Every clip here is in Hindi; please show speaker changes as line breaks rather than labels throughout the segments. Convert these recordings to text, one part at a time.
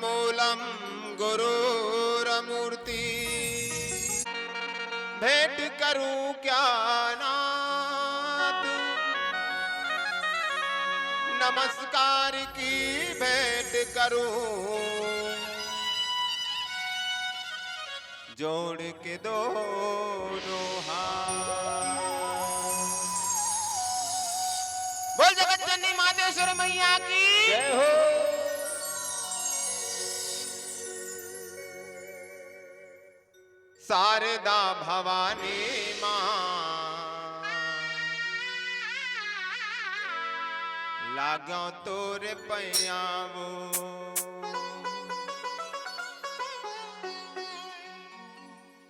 मूलम गुरुरमूर्ति भेंट करूं क्या नाथ, नमस्कार की भेंट करूं जोड़ के दोनों हाथ। बोल जगत जननी मातेश्वर मैया की जय हो। शारदा भवानी माँ लागो तोरे पैयावो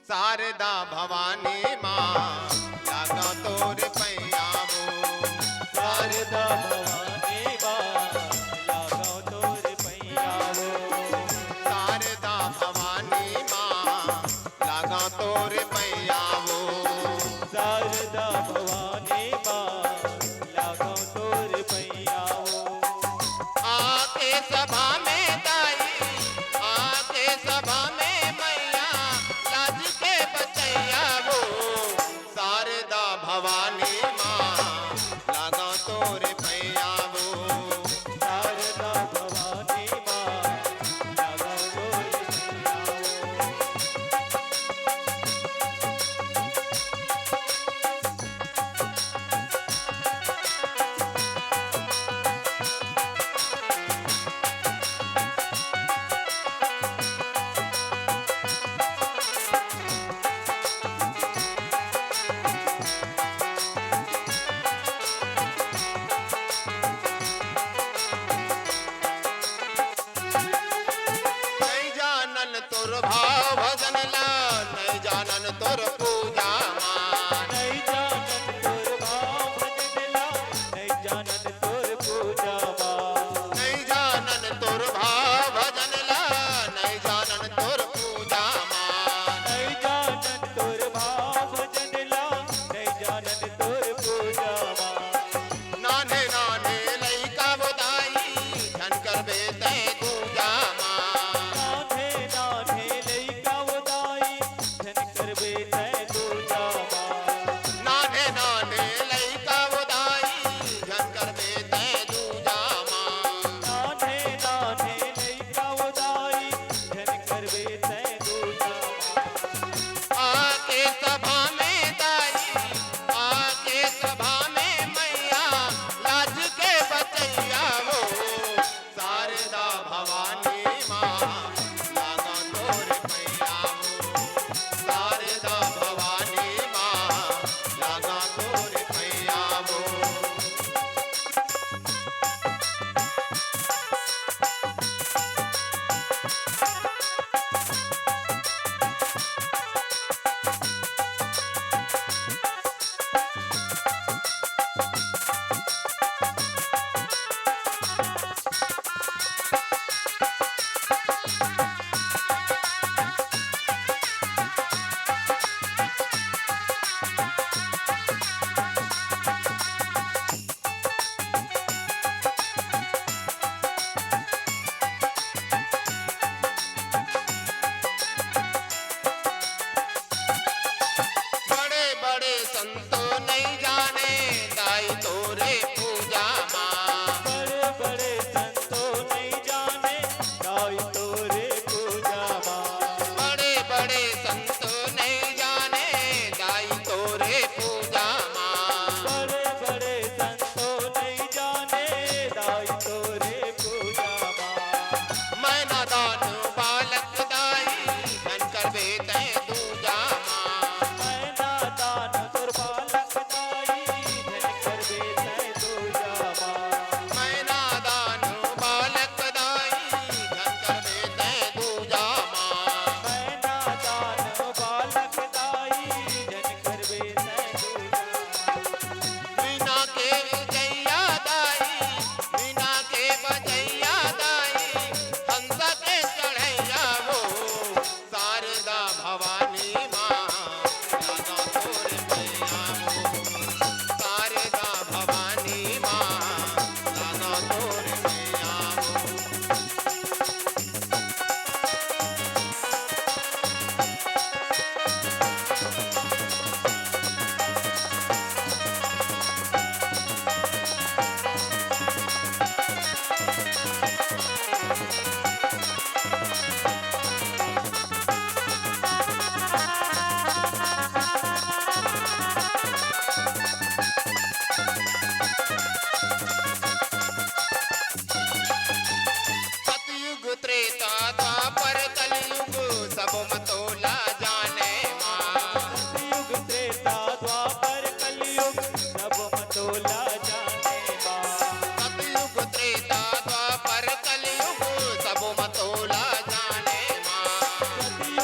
शारदा भवानी माँ लागो तोरे पैयावो
शारदा भवानी माँ लागो तोरे पैयावो
शारदा भवानी माँ लागो तोरे पैयावो
शारदा भवानी माँ लागो तोरे पैयावो
आके सभा में दाई आके सभा में मैया लाज के बचैया वो शारदा भवानी माँ लागो तोरे पैया वो
शारदा भवानी माँ लागो तोरे पैयावो
नहीं जानन तोर भाव भजन ला नहीं जानन तोर पूजा मान
नहीं जानन तोर भाव भजन ला नहीं जानन तोर पूजा माँ
नहीं जानन तोर भाव भजन ला नहीं जानन तोर पूजा मान
नहीं जानन तोर भाव भजन ला नहीं जानन तोर पूजा माँ
नाने नाने लइका बोदाई धन कर बेते पूजा मान
नाथे नाथे लइका उदाई धन करबे तै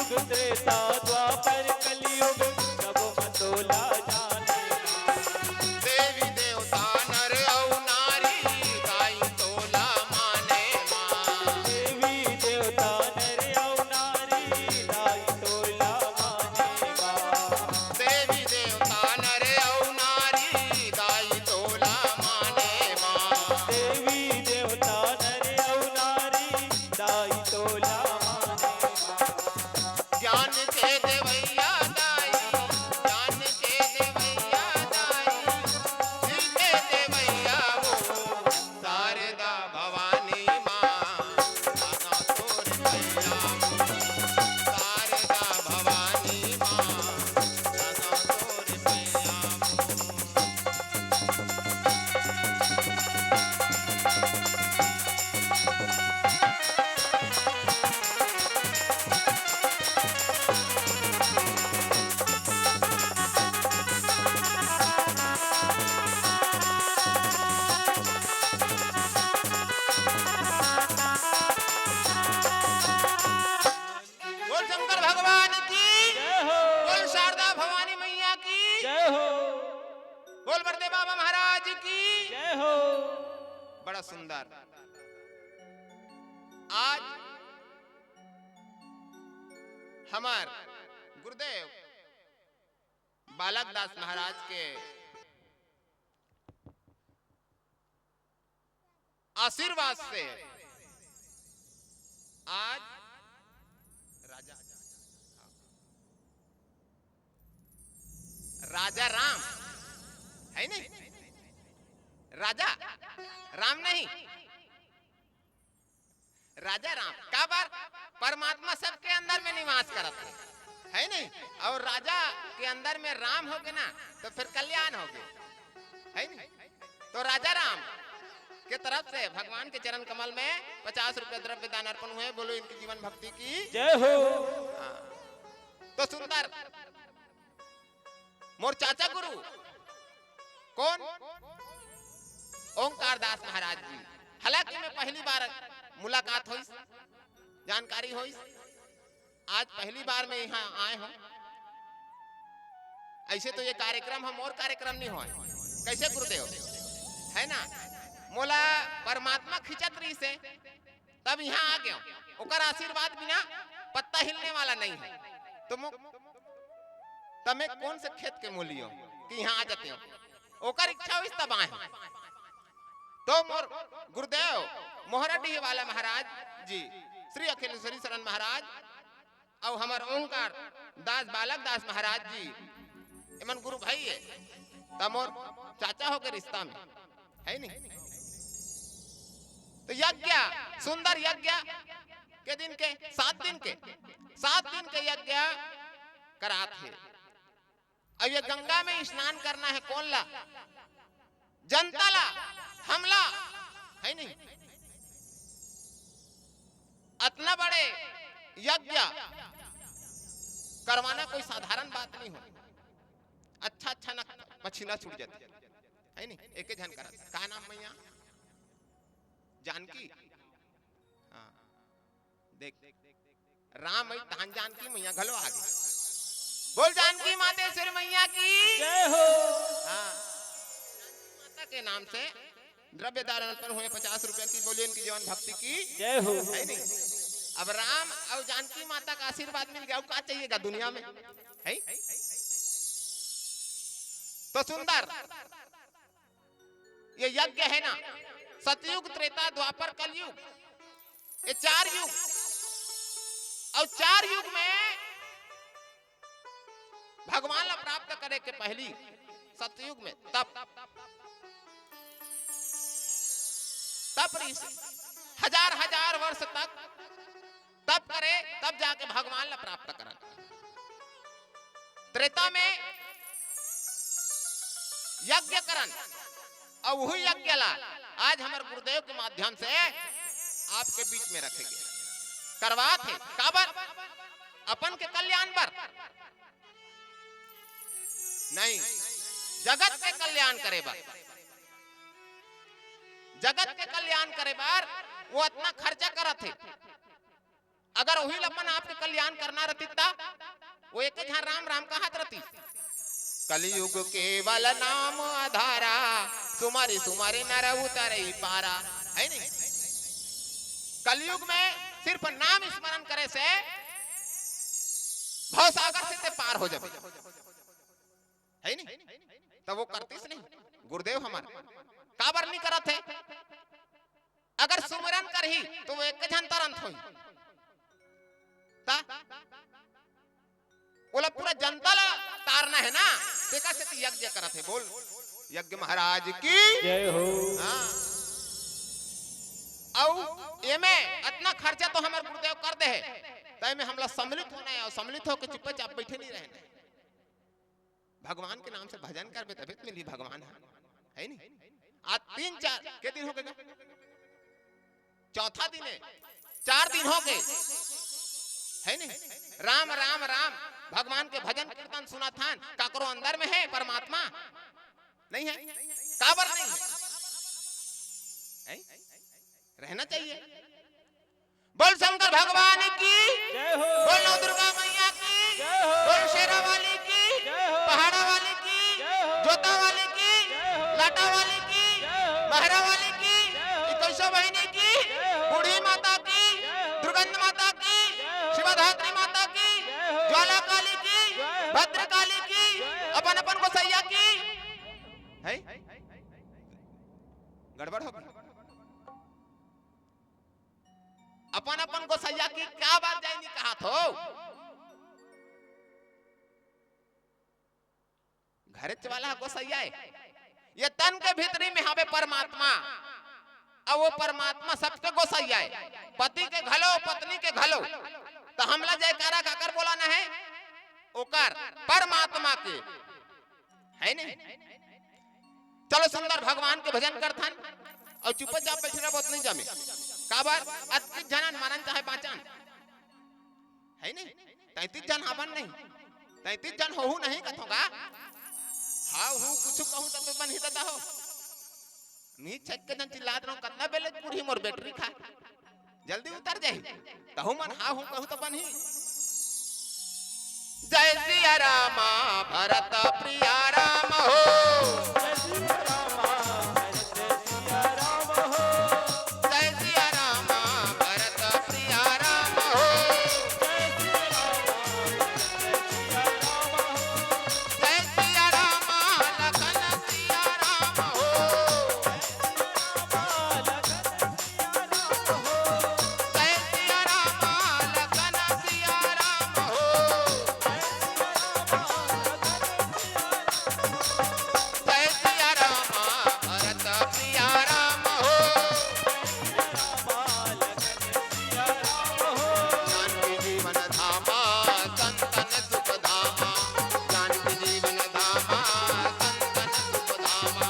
सतयुग त्रेता द्वापर कलयुग सब मतोला जाने
देवी देवता नर और नारी दाई तोला माने माँ।
देवी देवता नर और नारी दाई तोला माने माँ।
देवी देवता नर और नारी दाई तोला माने माँ।
देवी देवता नर और नारी दाई तोला माने माँ।
ज्ञान के देवैया दाई, ज्ञान के देवैया दाई, दिल के देवैया वो शारदा भवानी माँ। दादा तोर मैया वो शारदा भवानी माँ। दादा तोर मैया वो। बोल शंकर भगवान की,
जय हो
बोल शारदा भवानी मैया की,
जय हो
बोल बरदे बाबा महाराज की।
जय हो।
बड़ा सुंदर। आज हमार गुरुदेव बालक दास महाराज के आशीर्वाद से आज राजा राजा राम है नहीं, राजा राम नहीं, राजा राम का बार परमात्मा सबके अंदर में निवास करता है नहीं, और राजा के अंदर में राम हो गए ना तो फिर कल्याण हो गए है नहीं। तो राजा राम के तरफ से भगवान के चरण कमल में 50 रुपए द्रव्य दान अर्पण हुए। बोलो इनकी जीवन भक्ति की
जय हो।
हाँ। तो सुंदर मोर चाचा गुरु कौन? ओंकार दास महाराज जी। हालांकि मैं पहली बार मुलाकात हुई, जानकारी हुई, आज पहली बार मैं यहाँ आए हूँ। ऐसे तो ये कार्यक्रम हम और कार्यक्रम नहीं हुए, कैसे गुरुदेव है ना, मोला परमात्मा खिंचत रही से तब यहाँ आ गया। ओकर आशीर्वाद बिना पत्ता हिलने वाला नहीं है। तो मैं कौन से खेत के मूलियों कि यहाँ आ जाते हो, ओकर इच्छा हुई तब आए। तो मोर गुरुदेव मोहरडीह वाला महाराज जी, श्री अखिलेश्वरी शरण महाराज और हमार ओंकार दास बालक दास महाराज जी, इमन गुरु भाई है, तब मोर चाचा हो के रिश्ता में है नहीं। तो यज्ञ, सुंदर यज्ञ के दिन के 7 दिन के यज्ञ करात है। अब ये गंगा में स्नान करना है, कौन ला? जनता ला, हमला है नहीं। इतना बड़े यज्ञ करवाना कोई साधारण बात नहीं हो। अच्छा न पछीना छूट जाती है नहीं। एक जन करा का नाम मैया जानकी। हाँ देख राम है तान जानकी मैया घलो आगे। बोल जानकी माते सिर मैया की
जय हो।
हाँ, माता के नाम से द्रव्य दान अर्पण हुए 50 रुपए की। बोलिए इनकी जीवन भक्ति की
जय हो।
है नहीं। अब राम और जानकी माता का आशीर्वाद मिल गया, क्या चाहिएगा दुनिया में है। तो सुंदर ये यज्ञ है ना, सतयुग त्रेता द्वापर कलयुग, ये 4 युग। और 4 युग में भगवान ला प्राप्त करे के पहली सतयुग में तप हजार वर्ष तक तप करे, तब जाके भगवान ला प्राप्त कर। त्रेता में यज्ञ करन, और वही यज्ञ ला आज हमारे गुरुदेव के माध्यम से आपके बीच में रखेंगे। करवात है काबर? अपन के कल्याण पर नहीं, जगत के कल्याण करे बार। जगत के कल्याण करे बार वो इतना खर्चा करत अगर वही अपन आपके कल्याण करना रहती ता वो एक झन राम राम कहत रहती। कलयुग केवल नाम आधारा, सुमारी सुमारी नर उतरई पारा, है नहीं? कलयुग में सिर्फ नाम स्मरण करे से भव सागर से पार हो जाए, है नहीं? तब वो करतीस नहीं। गुरुदेव हमारे काबर नहीं करत है? अगर सुमरन करही तो वो एक झन तरंत होई ता बोला पूरा जनता ला तारना है ना, देखा से तो यज्ञ करत है। बोल यज्ञ महाराज की
जय हो।
हाँ। औ एमे इतना खर्चा तो हमारे गुरुदेव कर दे है, तय में हमला सम्मिलित होना है और सम्मिलित होकर चुपचाप बैठे नहीं रहना। भगवान के नाम से भजन कर तभी तो मिली भगवान है नहीं? आज 3-4 के दिन हो गए, चौथा दिन है, 4 दिन हो गए, है नहीं? राम राम राम भगवान के भजन कीर्तन सुना था। काकरो अंदर में है परमात्मा नहीं है? काबर नहीं है? रहना चाहिए। बोल शंकर भगवान की
जय हो।
बोल नौ दुर्गा मैया की
जय हो।
बोल शेरा वाली की
जय हो।
पहाड़ा वाली की
जय हो।
जोता वाली की
जय हो।
लाटा वाली की
जय हो।
बहरा वाली की
जय हो।
21 बहिनी की
जय हो।
बूढ़ी माता की
जय हो।
दुर्गंध माता की
जय हो।
शिवधात्री माता की
जय हो।
ज्वाला काली की
जय हो।
भद्र काली की
जय हो।
अपन अपन को सैया की है। गड़बड़ हो गई। अपन अपन को सैया की क्या बात जाए नहीं कहा थो? घरे वाला को सैया है, ये तन के भीतरी में हवे परमात्मा, अब वो परमात्मा सबके गोसैया है। पति के घलो पत्नी के घलो, तो हमला जयकारा काकर बोलाना है? ओकर परमात्मा के, है नहीं? चलो सुंदर भगवान के भजन करथन और चुपचाप बैठे रहो, बहुत नहीं जमे काबर अतिक जनन मरण चाहे बाचन, है नहीं? 33 जन हवन नहीं, 33 जन होहु नहीं कथोगा। हाँ हूँ कुछ कहूँ तो बन ही देता हो नी छक के जन चिल्लात रहो कितना बेले पूरी मोर बैटरी खा जल्दी उतर जाए तहु मन हाँ हूँ कहूँ तो बन ही। जय सिया रामा भरत प्रिया राम हो,
जय सिया रामा भरत सिया राम हो।
जय सिया रामा भरत प्रिया राम हो,
जय सिया रामा भरत सिया राम हो।
जय सिया रामा लखन सिया राम हो,
जय सिया रामा लखन सिया राम हो।
जय सिया रामा भरत प्रिया राम हो, जानकी जीवन धामा संतन सुख धामा, जानकी जीवन धामा संतन सुख धामा,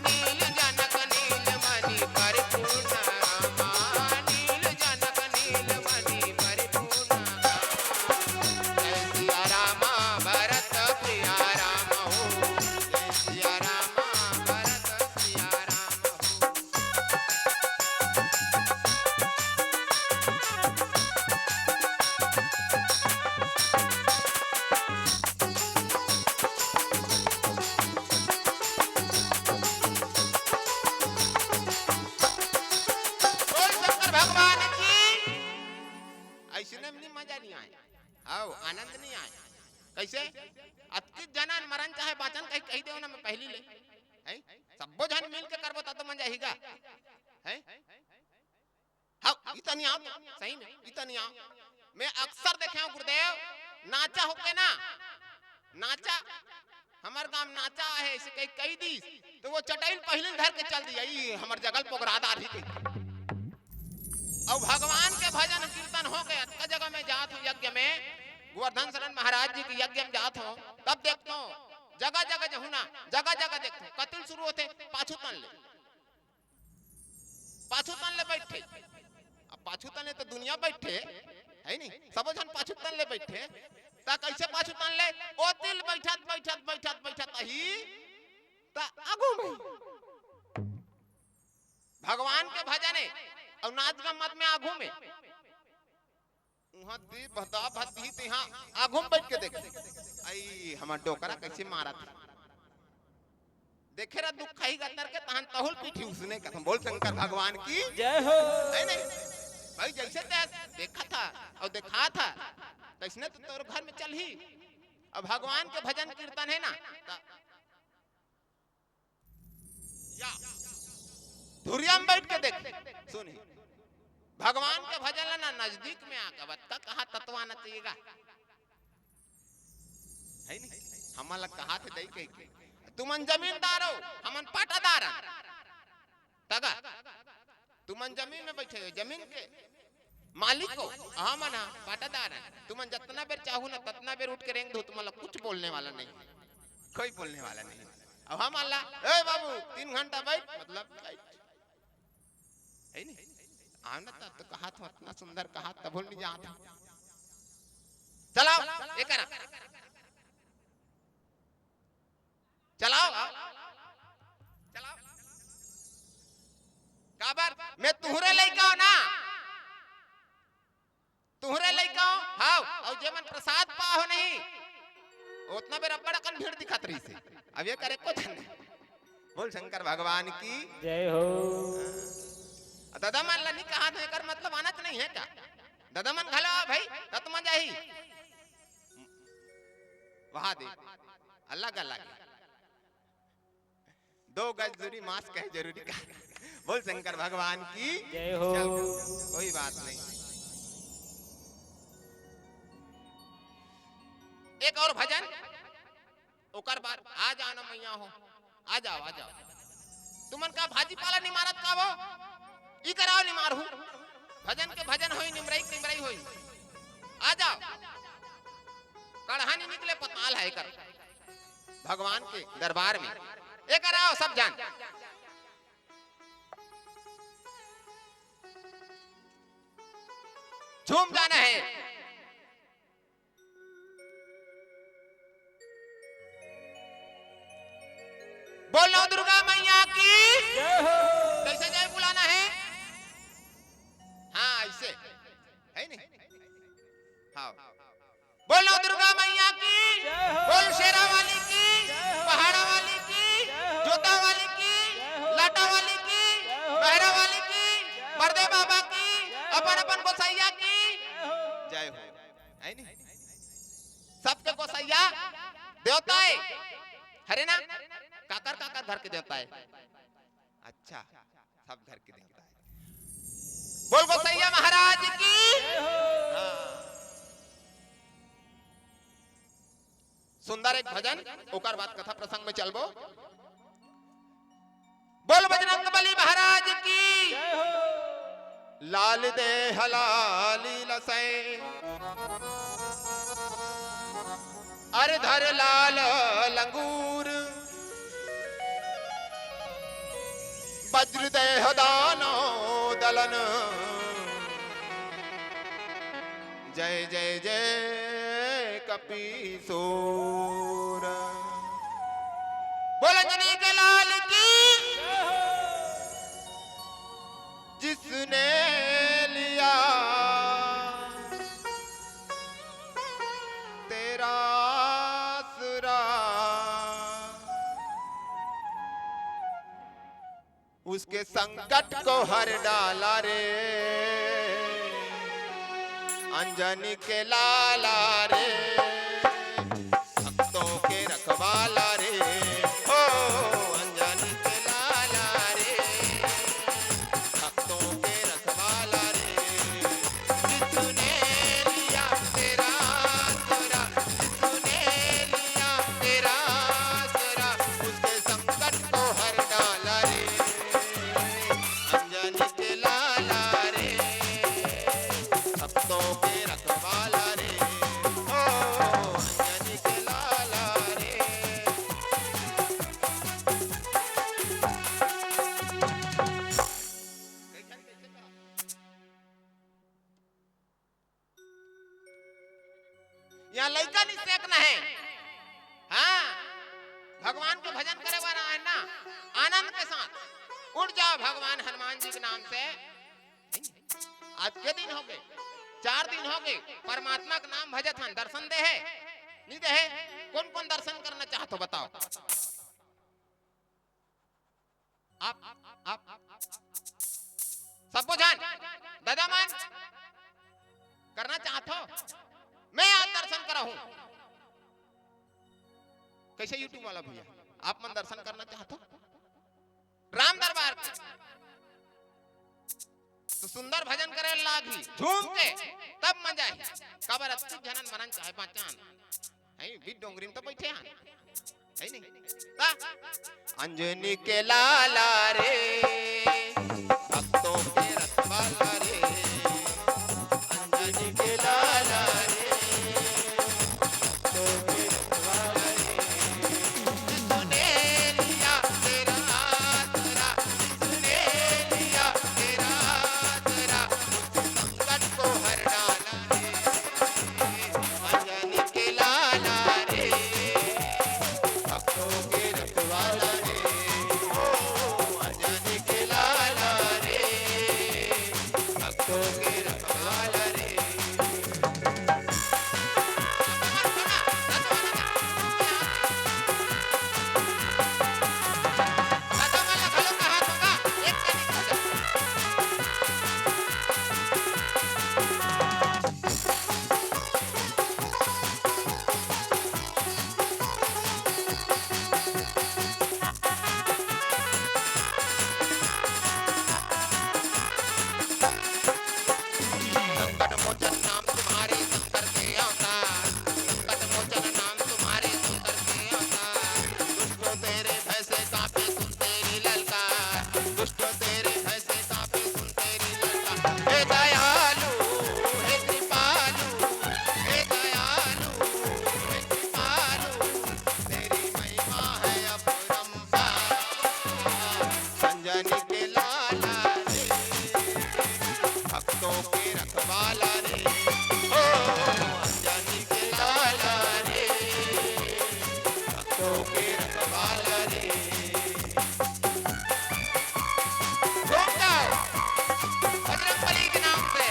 नील जनक नील मणि परिपूर्ण रामा, नील जनक नील मणि परिपूर्ण रामा। जय सिया रामा भरत प्रिया राम हो, जय सिया रामा भरत प्रिया राम हो। बोल शंकर भगवान की। ऐसे में नहीं मजा नहीं आया, आओ आनंद नहीं आया। कैसे अति जनन मरण चाहे बाचन कही दे ना, मैं पहली ले है सबो जन मिल के करबो तो मजा आएगा है। हाँ इतनी आओ सही में इतनी आओ। मैं अक्सर देखे हूं गुरुदेव नाचा होके ना, नाचा हमार गांव नाचा है ऐसे कई दी तो वो चटाइल पहले धर के चल दिया ई हमर जगल पोगरादा रही गई। और भगवान के भजन कीर्तन हो गया तो जगह में जात हूँ यज्ञ में, गोवर्धन शरण महाराज जी के यज्ञ में जात हूँ तब देखता हूँ जगह जगह जो ना जगह जगह देखता हूँ कतिल शुरू होते पाछू तन ले बैठे। अब पाछू तन ले तो दुनिया बैठे है नहीं, सब जन पाछू तन ले बैठे ता कैसे पाछू तन ले ओ तिल बैठत बैठत बैठत बैठत ही ता आगू में भगवान के भजन है और नाच गम्मत में आगू में मुंह दी बता भद्दी ते हां आगुम बैठ के देख आई हमर डोकरा कैसे मारा था देखे रा दुख खाई गतर के तहन तहुल पीठी उसने कथम बोल शंकर भगवान की
जय हो
है नहीं भाई जैसे देखा था और देखा था तैसने तो तोर घर में चल ही अब भगवान के भजन कीर्तन है ना या धुरिया में बैठ के देख सुनी भगवान के भजन ना नजदीक में आकर बत्ता कहा तत्वा न चाहिएगा है नहीं हमला कहा थे दई के तुमन जमींदार हो हमन पाटादार तगा तुमन जमीन में बैठे हो जमीन के मालिक हो हम ना पाटादार है तुमन जितना बेर चाहू ना ततना बेर उठ के रेंग दो तुम्हारा कुछ बोलने वाला नहीं कोई बोलने वाला नहीं अब हम अल्लाह ए बाबू 3 घंटा बैठ मतलब बैठ है नहीं आना तो कहा था इतना सुंदर कहा तब बोल नहीं जाता चलाओ ये करा चलाओ चलाओ काबर मैं तुहरे लइका हो ना तुहरे लइका हो हां और जे मन प्रसाद पा हो नहीं उतना बेर बड़ा कन भीड़ दिखत रही से अब ये करे को धन बोल शंकर भगवान की
जय हो
दादा मन नहीं कहा था कर मतलब आना नहीं है क्या दादा मन घला भाई तत्मा जाही वहां दे अलग अलग 2 गज दूरी मास्क है जरूरी का बोल शंकर भगवान की
जय हो
कोई बात नहीं एक और भजन ओकर बाद आ जाना मैया हो आ जाओ तुमन का भाजी पाला निमारत का वो ई कराओ निमार हूं भजन के भजन होई निमरई होई आ जाओ कढ़ानी निकले पताल है कर भगवान के दरबार में ये कराओ सब जान झूम जाना है बोलो दुर्गा मैया की
जय हो
कैसे जय बुलाना है हाँ ऐसे है नहीं हाँ बोलो दुर्गा मैया की
जय हो
बोल शेरा वाली की
जय हो
पहाड़ा वाली की
जय हो
जोता वाली की
जय हो
लाटा वाली की
जय हो
बहरा वाली की
जय हो
बरदे बाबा की
जय हो
अपन अपन गोसैया की
जय हो
जय हो है नहीं सबके गोसैया देवता है हरे ना काकर घर के देवता है अच्छा सब घर के देवता है बोल गोसैया महाराज की
जय हो
हाँ। सुंदर एक भजन ओकर बाद कथा प्रसंग में चलबो बोल बजरंग बली महाराज की
जय हो
लाल दे हलाली लसै अरे धर लाल लंगूर वज्र देह दानो दलन जय जय जय कपीसोर बोल अंजनी के लाल की
जय हो
जिसने लिया तेरा आसरा उसके संकट को हर डाला रे अंजनी के लाला रे भक्तों के रखवाला रे ओ अंजनी के लाला रे भक्तों के रखवाला रे जिसने लिया तेरा आसरा जिसने लिया तेरा आसरा उसके संकट को हर डाला रे अंजनी के लाला रे भक्तों के रखवाला रे ओ अंजनी के लाला रे यहाँ लड़का नहीं सेकना है हाँ भगवान के भजन करे वाला है ना आनंद के साथ उठ जाओ भगवान हनुमान जी के नाम से आज के दिन हो गए 4 दिन हो गए परमात्मा का नाम भजत हन, दर्शन दे है नहीं दे है? कौन कौन दर्शन करना चाहते हो बताओ? आप सबको जान दादा मान करना चाहते हो? मैं आज दर्शन करा हूं। कैसे यूट्यूब वाला भैया आप मन दर्शन करना चाहते हो राम दरबार के? तो सुंदर भजन करे लागी झूम के तब मजा आई। काबर अति जनन मनन चाहे पहचान है भी डोंगरी में तो बैठे हैं है नहीं का? अंजनी के लाला रे भक्तों के रखवाला रे, अंजनी के लाला रे भक्तों के रखवाला रे, तूने लिया तेरा आसरा, तूने लिया तेरा आसरा, संकट को हर डाला रे, अंजनी के लाला रे भक्तों के रखवाला रे, ओ अंजनी के लाला रे भक्तों के रखवाला रे। संकट मोचन नाम तुम्हारे शंकर के अवतार, संकट मोचन नाम तुम्हारे शंकर के अवतार, दुष्टों तेरे भय से कांपे सुन तेरी ललकार, दुष्टों तेरे भय से कांपे सुन तेरी ललकार, हे दयालु हे कृपालु, हे दयालु हे कृपालु, तेरी महिमा है अपरंपार, अंजनी के लाला रे भक्तों के रखवाला रे, ओ अंजनी के लाला रे भक्तों के रखवाला रे। घूम जाओ बजरंगबली के नाम से।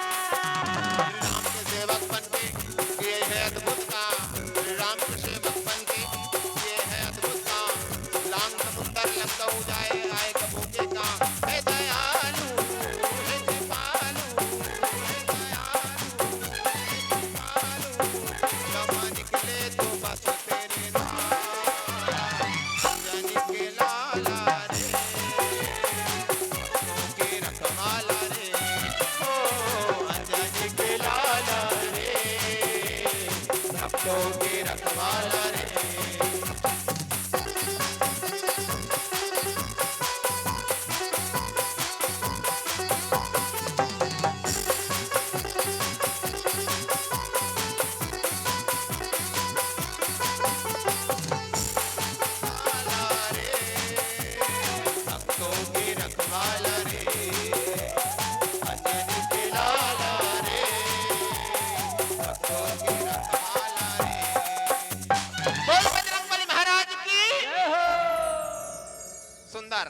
राम के सेवक बन के ये है अद्भुत काम, राम के सेवक बन के ये है अद्भुत काम, लांग समुंदर लंका हो जाए आए कबू के काम, हे दयालु हे कृपालु, हे दयालु हे कृपालु, क्षमा निकले तो बस तेरे द्वार, अंजनी के लाला रे भक्तों के रखवाला रे, ओ अंजनी के लाला रे भक्तों के रखवाला रे। लाला रे भक्तों के रखवाला रे, अंजनी के लाला रे भक्तों के रखवाला रे। बोल बजरंगबली महाराज की सुंदर।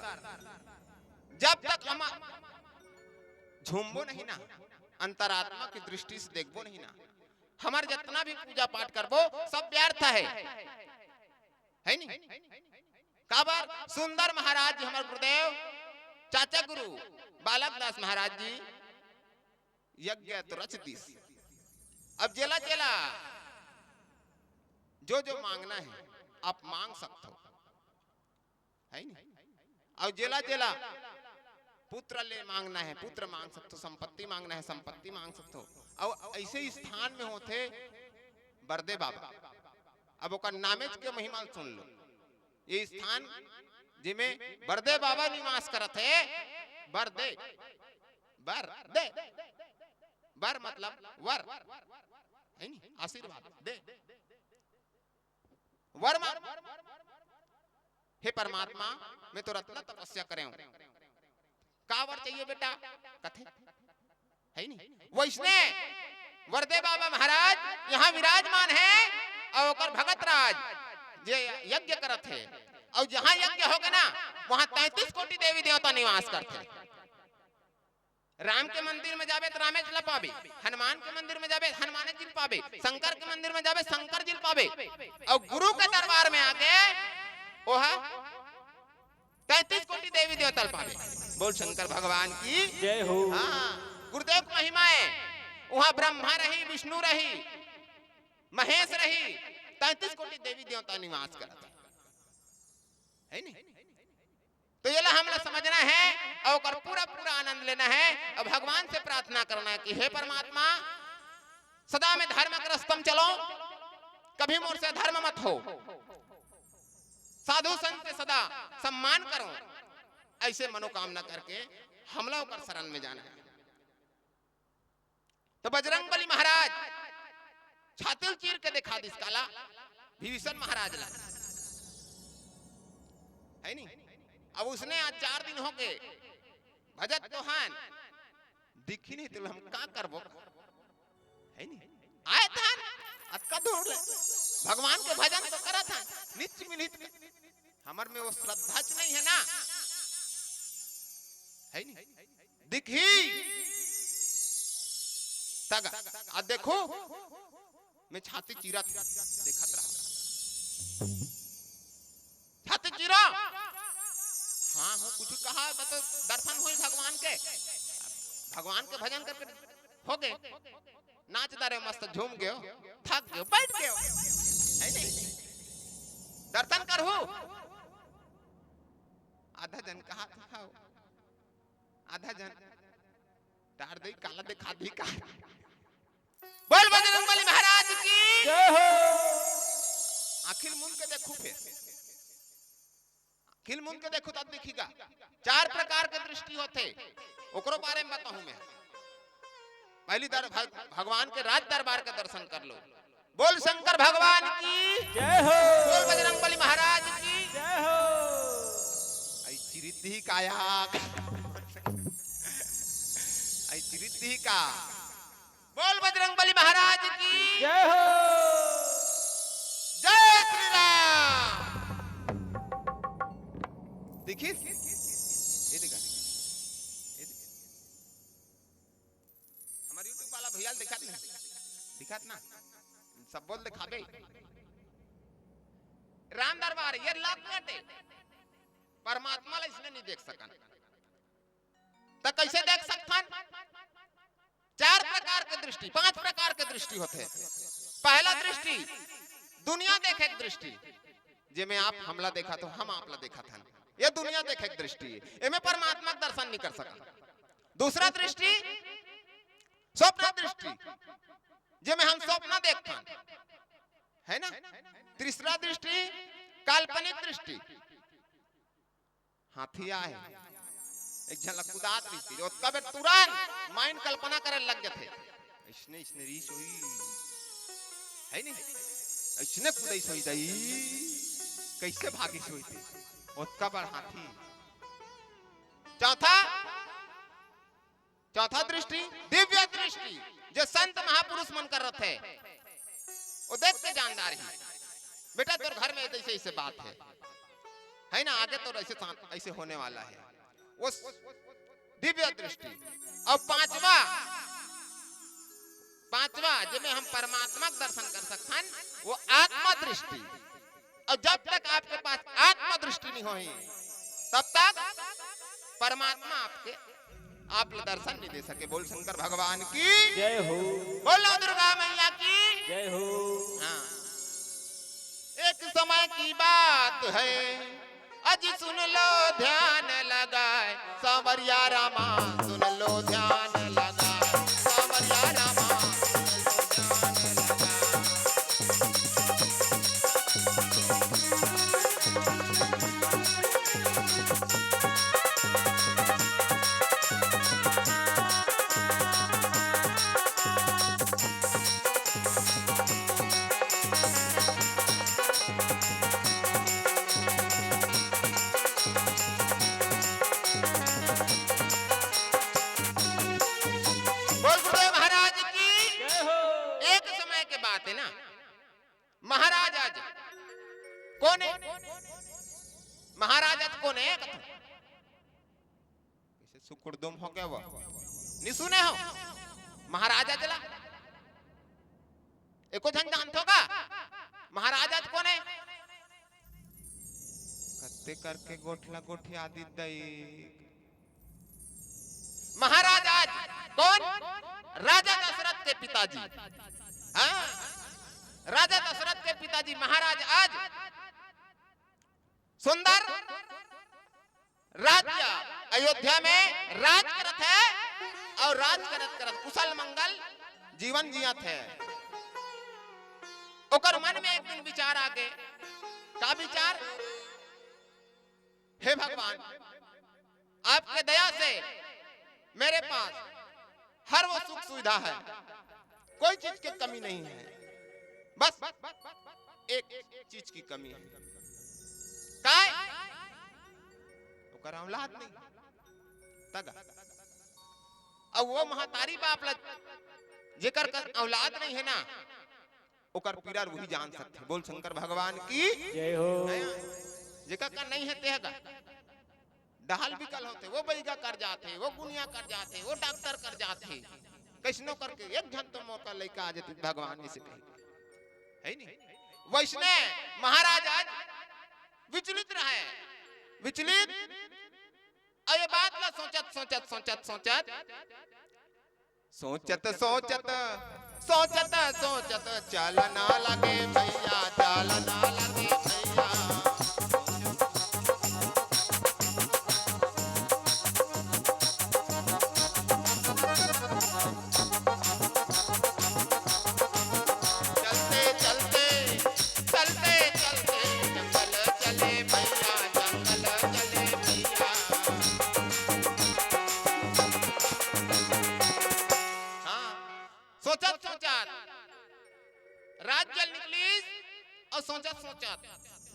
जब तक हम झूमबो नहीं ना, अंतरात्मा की दृष्टि से देखबो नहीं ना, हमार जितना भी पूजा पाठ करबो सब व्यर्थ है नहीं? काबर सुंदर महाराज जी हमारे गुरुदेव चाचा गुरु बालक दास महाराज जी यज्ञ तो रच दिस। अब जेला जेला जो जो मांगना है आप मांग सकते हो है नहीं? और जेला जेला पुत्र ले मांगना है पुत्र मांग सकते हो, संपत्ति मांगना है संपत्ति मांग सकते हो। और ऐसे ही स्थान में होते बरदे बाबा। अब ओकर नामेज के महिमा सुन लो। ये स्थान जिमे बरदे बाबा निवास करत है। बरदे बरदे बर मतलब वर है नी, आशीर्वाद दे वर हे परमात्मा मैं तो रत्न तपस्या करे हूं, का वर चाहिए बेटा कथे है नहीं। वैसने वरदे बाबा महाराज यहाँ विराजमान है और ओकर भगत राज जे यज्ञ करत है और जहाँ यज्ञ होगा ना वहाँ 33 कोटि देवी देवता निवास करते हैं। राम के मंदिर में जावे तो रामे जिल पावे, हनुमान के मंदिर में जावे हनुमान जिल पावे, शंकर के मंदिर में जावे शंकर जिल पावे और गुरु के दरबार में आके ओहा 33 कोटि देवी देवता पावे। बोल शंकर भगवान की
जय हो।
हाँ, गुरुदेव की महिमा है। वहाँ ब्रह्मा रही, विष्णु रही, महेश रही, 33 कोटि देवी देवता निवास करते है नहीं। तो ये हमला समझना है और पूरा पूरा आनंद लेना है और भगवान से प्रार्थना करना है कि हे परमात्मा सदा में धर्म के रस्तम चलो, कभी मोर से धर्म मत हो, साधु संत के सदा सम्मान करो, ऐसे मनोकामना करके हमला कर शरण में जाना है। तो बजरंग बली महाराज छातिल चीर के दिखा दिस काला विभीषण महाराज ला है नहीं। अब उसने आज 4 दिन हो गए भजत तोहान दिखी नहीं तो हम का करबो है नहीं। आए था अक्का दौड़ ले भगवान के भजन तो करा था नित्य मिलित हमर में वो श्रद्धा नहीं है ना है नहीं। दिखी तगा आ देखो मैं छाती चीरा देखत रहा छाती चीरा। हाँ हो कुछ कहा तो दर्शन हुई भगवान के, भगवान के भजन करके हो गए, नाच दारे मस्त झूम गयो, थक गयो, बैठ गयो है नहीं। दर्शन कर हो आधा जन कहा था आधा जन तार दे काला दिखा दी का। बोल बजरंग बली महाराज की
जय हो।
आखिर मुन के देखो फिर खिल मुन के देखो तब दिखेगा। 4 प्रकार के दृष्टि होते ओकरो बारे में बताऊं मैं। पहली भगवान के राज दरबार का दर्शन कर लो। बोल शंकर भगवान की
जय हो।
बोल बजरंग बली महाराज की
जय हो।
आई चिरिद्धि काया आई चिरिद्धि का। बोल बजरंग बली महाराज की
जय हो।
जय श्री राम। देखिए ये देखा हमारे YouTube वाला भैया दिखात ना सब बोल दिखाबे। राम दरबार ये लाख परमात्मा ला इसने नहीं देख सकन तो कैसे देख सकथन। 4 प्रकार के दृष्टि 5 प्रकार के दृष्टि होते। पहला दृष्टि दुनिया देखे दृष्टि जे में आप हमला देखा तो हम आपला देखा था, ये दुनिया देखे दृष्टि इनमें परमात्मा का दर्शन नहीं कर सका। दूसरा दृष्टि स्वप्न दृष्टि जिसमें हम स्वप्न देखते है ना। तीसरा दृष्टि काल्पनिक दृष्टि हाथी आए एक झलक कुदात दृष्टि और कब तुरंत माइंड कल्पना करे लग जाते इसने इसने रीस हुई है नहीं इसने कुदाई सोई दई कैसे भागी सोई थी उसका बड़ हाथी। चौथा दृष्टि दिव्य दृष्टि जो संत महापुरुष मन कर रहे थे वो देख के जानदार ही बेटा तोर घर में ऐसे ऐसे बात है ना आगे तो ऐसे होने वाला है वो दिव्य दृष्टि। और पांचवा जिसमें हम परमात्मा का दर्शन कर सकते हैं वो आत्मा दृष्टि। और जब तक आपके पास आत्मा दृष्टि नहीं होगी तब तक परमात्मा आप दर्शन नहीं दे सके। बोल शंकर भगवान की
जय हो।
बोलो दुर्गा मैया की
जय हो।
हाँ। एक समय की बात है अजी सुन लो ध्यान लगाए सांवरिया रामा सुन लो ध्यान लगाए सांवरिया रामा कौन है महाराज आज कौन है कैसे सुकुड़दुम हो गया वो नहीं सुने हो महाराजा जला एको जन जानते होगा महाराज आज कौन है कत्ते करके गोठला गोठी आदि दई महाराज आज कौन राजा दशरथ के पिताजी हाँ राजा दशरथ के पिताजी महाराज आज सुंदर राज्य अयोध्या में राज करत है और राज करत करत कुशल मंगल जीवन जियत है ओकर मन में एक दिन विचार आ गए का विचार हे भगवान आपके दया से मेरे पास हर वो सुख सुविधा है कोई चीज की कमी नहीं है बस एक चीज की कमी है काय ओकर औलाद नहीं तगा अब वो महतारी बाप ला जेकर औलाद नहीं है ना ओकर पीड़ा वही जान सकते बोल शंकर भगवान की
जय हो
जेकर का नहीं है तेहगा डहाल बिकल होते वो बैगा कर जाते वो गुनिया कर जाते वो डॉक्टर कर जाते कैसनो करके एक घंटा तो मौका लेके आ जाते भगवान में से कहीं है नहीं वैष्णव महाराज आज विचलित रहे विचलित और ये बात ना सोचत सोचत सोचत सोचत सोचत सोचत सोचत सोचत चल ना लगे भैया चल ना लगे भैया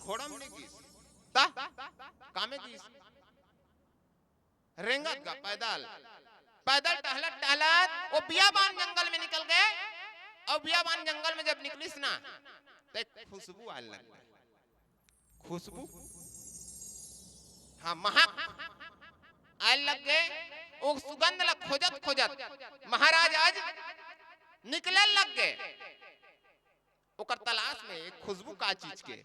घोड़ा में गीस ता कामे गीस रेंगत का पैदल पैदल टहलत टहलत वो बियाबान जंगल में निकल गए और बियाबान जंगल में जब निकलिस ना तो खुशबू आने लग गई खुशबू हाँ महक आने लग गए वो सुगंध लग खोजत खोजत महाराज आज निकलने लग गए ओकर तलाश में एक खुशबू का चीज के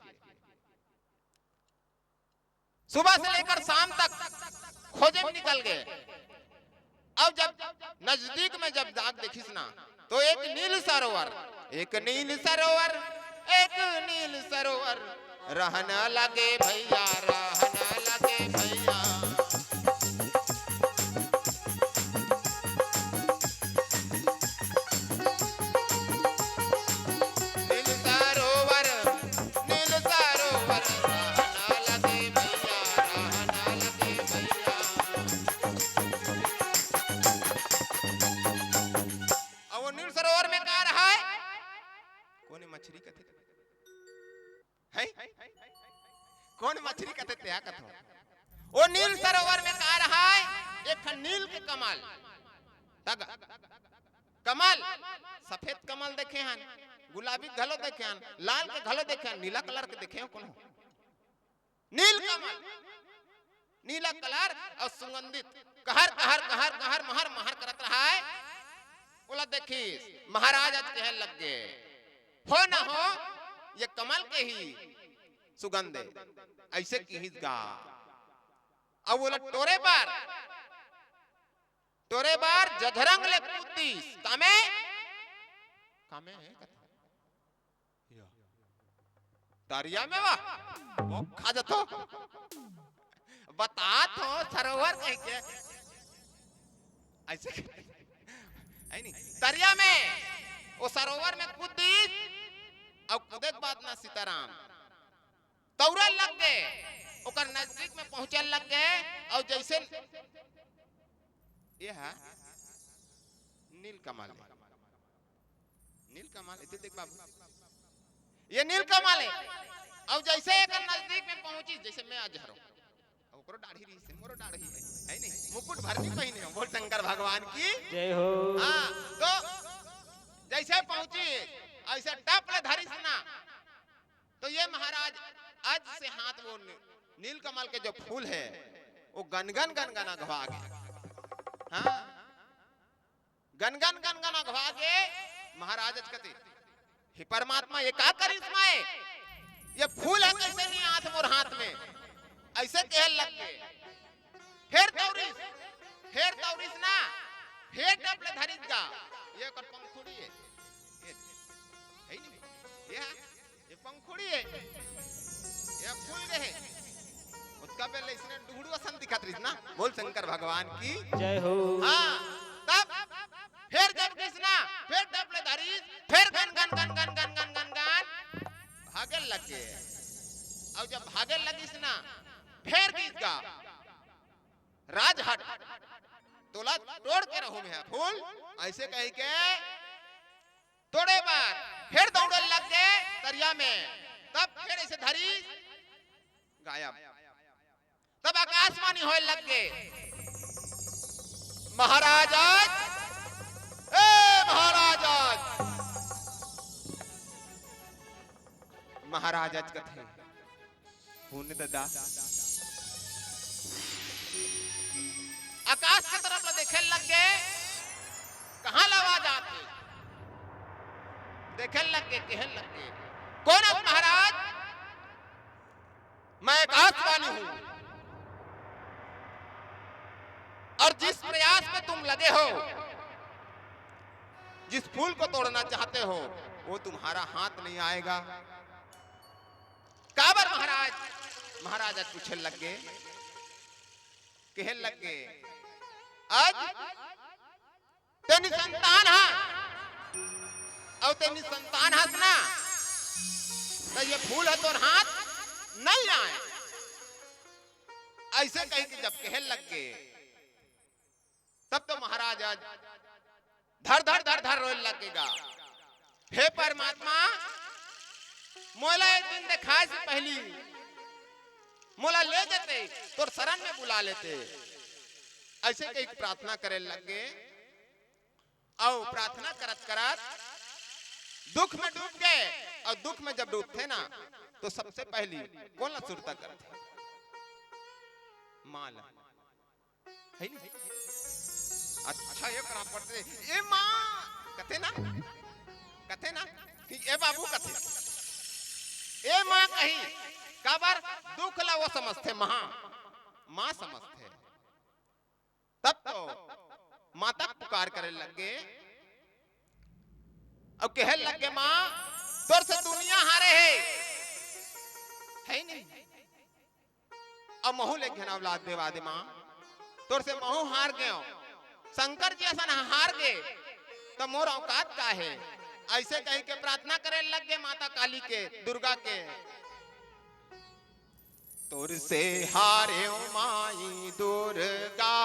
सुबह से लेकर शाम तक खोजे में निकल गए अब जब नजदीक में जब दाग देखिस ना तो एक नील सरोवर रहना लगे भैया रहना लगे भैया कौन मछली कहते क्या कथो वो नील सरोवर में कह रहा है एक नील के कमल तग कमल सफेद कमल देखे हैं गुलाबी घलो देखे हैं लाल के घलो देखे हैं नीला कलर के देखे हैं कौन नील कमल नीला कलर और सुगंधित कहर कहर कहर कहर महर महर करत रहा है बोला देखी महाराज आज कहने लग गए हो ना हो ये कमल के ही सुगंध ऐसे की गा अब बोला टोरे बार जधरंग ले कूदीस कामे कामे है कथा तारिया में वाह वो खा जातो बता तो सरोवर कह के ऐसे है नहीं तारिया में वो सरोवर में कूदीस अब कूदे के बाद ना सीताराम तौरा लग गए ओकर नजदीक में पहुंचे लग गए और जैसे ये है नीलकमल इतने देख बाबू ये नीलकमल है और जैसे एक नजदीक में पहुंची जैसे मैं आज हरो ओकरो दाढ़ी रही से मोरो दाढ़ी है नहीं मुकुट भरनी पहने बोल शंकर भगवान की
जय हो
हां तो जैसे पहुंची ऐसे टप ले धरी सुना तो ये महाराज आज से हाथ वो नील कमल के जो फूल है वो गनगन गनगना घवा गए। हाँ गनगन गनगना घवा के महाराज कहते हे परमात्मा ये का करिश्मा है, ये फूल है कैसे नहीं हाथ मोर हाथ में, ऐसे कहल लग गए। फिर तौरीस ना फिर डबले धरित का ये कर पंखुड़ी है, ये नहीं ये पंखुड़ी है, ये फूल रहे उसका पहले इसने ढूंढू असन दिखत रही ना। बोल शंकर भगवान की
जय हो।
हाँ तब फिर जब कृष्णा फिर डबले धरित फिर गन गन गन गन गन गन गन गन भागे लगे। और जब भागे लगी ना फिर गीत गा राजहट तोला तोड़ के रहो में फूल ऐसे कही के तोड़े बार फिर दौड़े लग गए दरिया में। तब फिर ऐसे धरी गायब। तब आकाशवाणी होए लग गए महाराज महाराज कथे पुण्य दादा आकाश की तरफ देखे लग गए कहां लवा जाते देखे लग गए कहने लग गए कौन है महाराज, मैं आकाशवाणी हूं और जिस प्रयास में तुम लगे हो जिस फूल को तोड़ना चाहते हो वो तुम्हारा हाथ नहीं आएगा। काबर महाराज महाराज पूछे लग गए कहने लग गए आज तेनी संतान है और तेनी संतान हंसना तो ये फूल है तोर हाथ नहीं आए। ऐसे कही कि जब कहने लग गए तब तो महाराज आज धर धर धर धर रोने लगेगा। हे परमात्मा मोला एक दिन दिखाए से पहली मोला ले जाते तोर शरण में बुला लेते। ऐसे कई प्रार्थना करे लगे और प्रार्थना करत करत दुख में डूब गए। और दुख में जब डूबते ना तो सबसे पहली कौन ला सुरता करते माला है नहीं। अच्छा ये करा पड़ते ए माँ कथे ना कि ए बाबू कथे ए माँ कही काबर दुख ला वो समझते माँ समझते। तब तो माता पुकार करे लगे और कहे लगे माँ तोर से दुनिया हारे है नहीं और महू ले घेना औलाद देवा दे माँ तोर से महू हार गए शंकर जी ऐसा हार गए तो मोर औकात का है। ऐसे कह के प्रार्थना करे लग गए माता काली के दुर्गा के तोर से हारे माई दुर्गा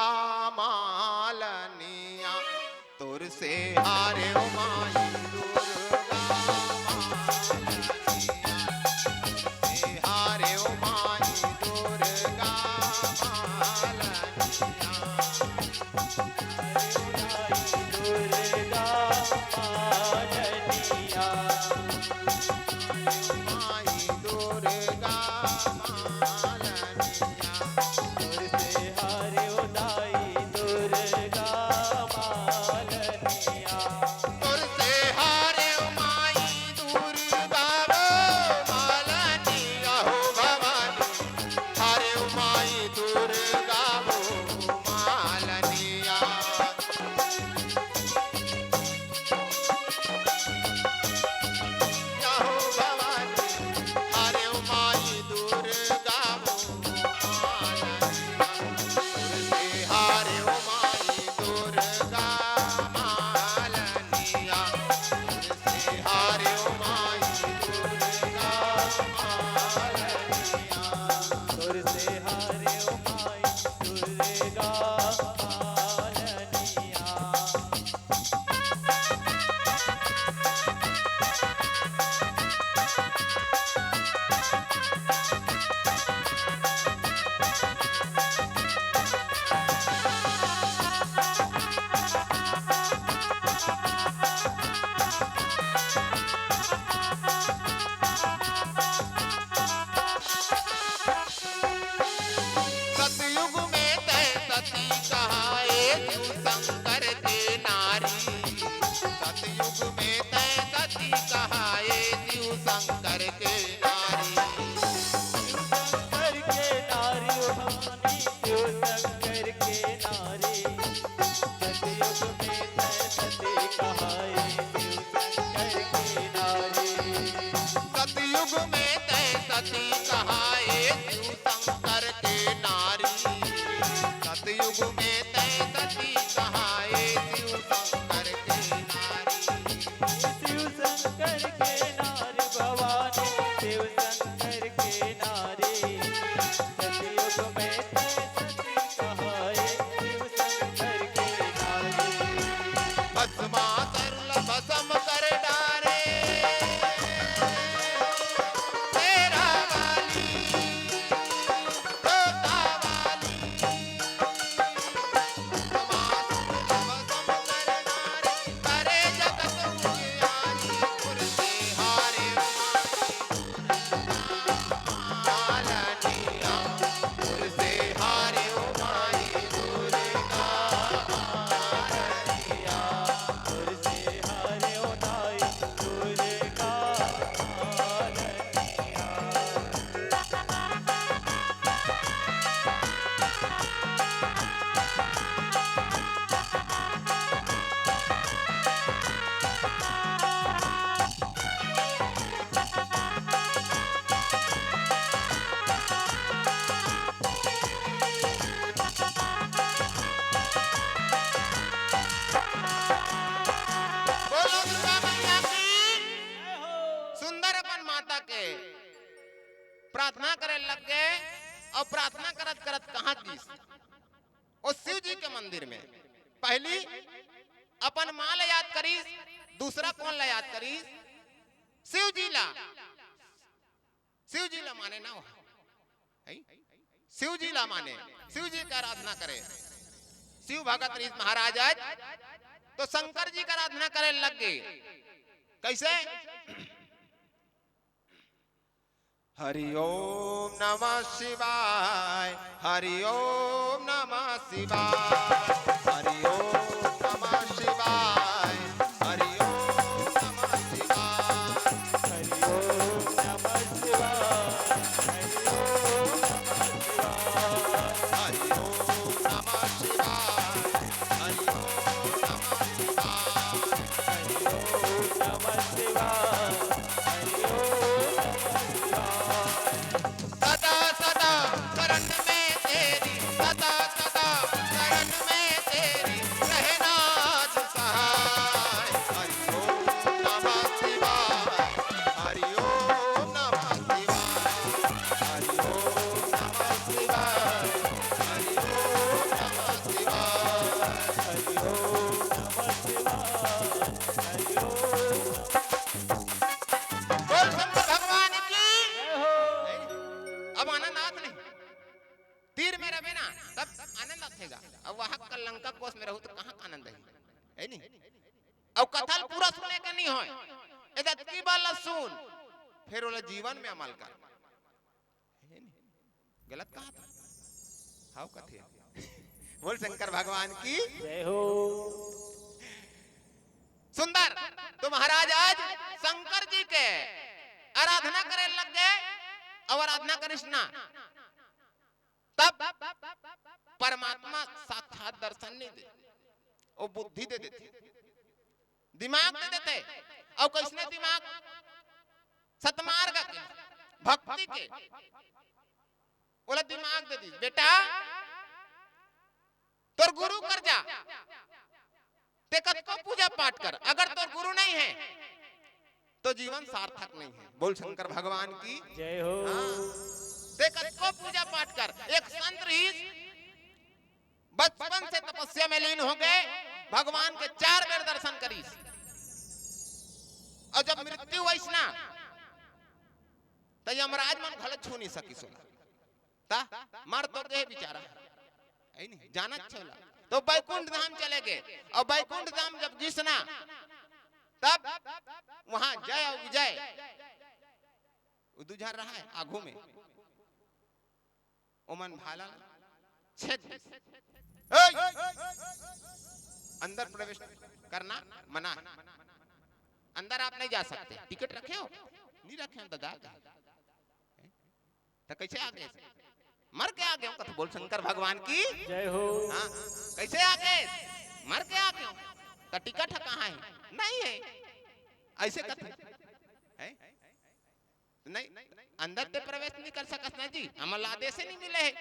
मालनिया तोर से हारे माई दुर्गा मालनिया हारे माई दुर्गा तोर से प्रार्थना करे लग गए और प्रार्थना करत करत कहाँ गीस और शिव जी के मंदिर में पहली अपन माँ ले याद करीस, दूसरा कौन ले याद करीस? शिव जी ला। शिव जी ला माने ना है, शिव जी ला माने, शिव जी का आराधना करे। शिव भगत रीत महाराज आज तो शंकर जी का आराधना करे लग गए। कैसे? हरि ओम नमः शिवाय, हरि ओम नमः शिवाय, हरि ओम नमः शिवाय, हरि ओम नमः शिवाय,
हरि ओम नमः शिवाय, हरि ओम नमः शिवाय,
हरि ओम नमः शिवाय, हरि ओम नमः शिवाय,
हरि ओम नमः शिवाय, हरि ओम
सदा सदा शरण में तेरी, सदा सदा शरण में तेरी रहना सहाय। हरि ओम नमः शिवाय, हरि ओम नमः शिवाय, हरि ओम नमः शिवाय, हरि ओम नमः शिवाय।
हरि ओम नमः शिवाय, हरि ओम।
बोल शंकर भगवान की।
जय हो।
अब आनंद आत नहीं, तीर में रहे ना तब आनंद आतेगा। अब वहां का लंका कोस में रहू तो कहाँ का आनंद है नहीं? अब कथल पूरा सुने के नहीं होय, इधर की बाला सुन फिर वाला जीवन में अमल कर। है नहीं? गलत कहा था, हाउ कथे। बोल शंकर भगवान की।
जय हो।
सुंदर तो महाराज आज शंकर जी के आराधना करे लग गए और आराधना करिस ना तब परमात्मा साक्षात दर्शन नहीं दे, वो बुद्धि दे देते, दिमाग दे देते। और किसने दिमाग? सतमार्ग के भक्ति के बोला दिमाग दे दी, बेटा तोर गुरु कर जा, तेकत को पूजा पाठ कर। अगर तोर गुरु नहीं है तो जीवन सार्थक नहीं है। बोल शंकर भगवान की।
जय हो।
तेकत को पूजा पाठ कर। एक संत ऋषि बचपन से तपस्या में लीन हो गए, भगवान के 4 बेर दर्शन करीस और जब मृत्यु हुई ना तो यमराज मन गलत छू नहीं सकी सोला ता मर तो गए बेचारा, है नहीं जाना चला तो बैकुंठ धाम चले गए। और बैकुंठ धाम जब घिसना तब वहां जय और विजय उदुझर रहा है आगू में ओमन भाला छेद अंदर प्रवेश करना मना है। अंदर आप नहीं जा सकते। टिकट रखे हो? नहीं रखे हो दादा तो कैसे आ गए? मर के आ गए हो। बोल शंकर भगवान की।
जय हो।
हाँ कैसे आ गए? मर के आ गए हो तो टिकट है कहाँ है? नहीं है। ऐसे कथे है नहीं, अंदर ते प्रवेश नहीं कर सकत ना जी, हमला आदेश नहीं मिले है।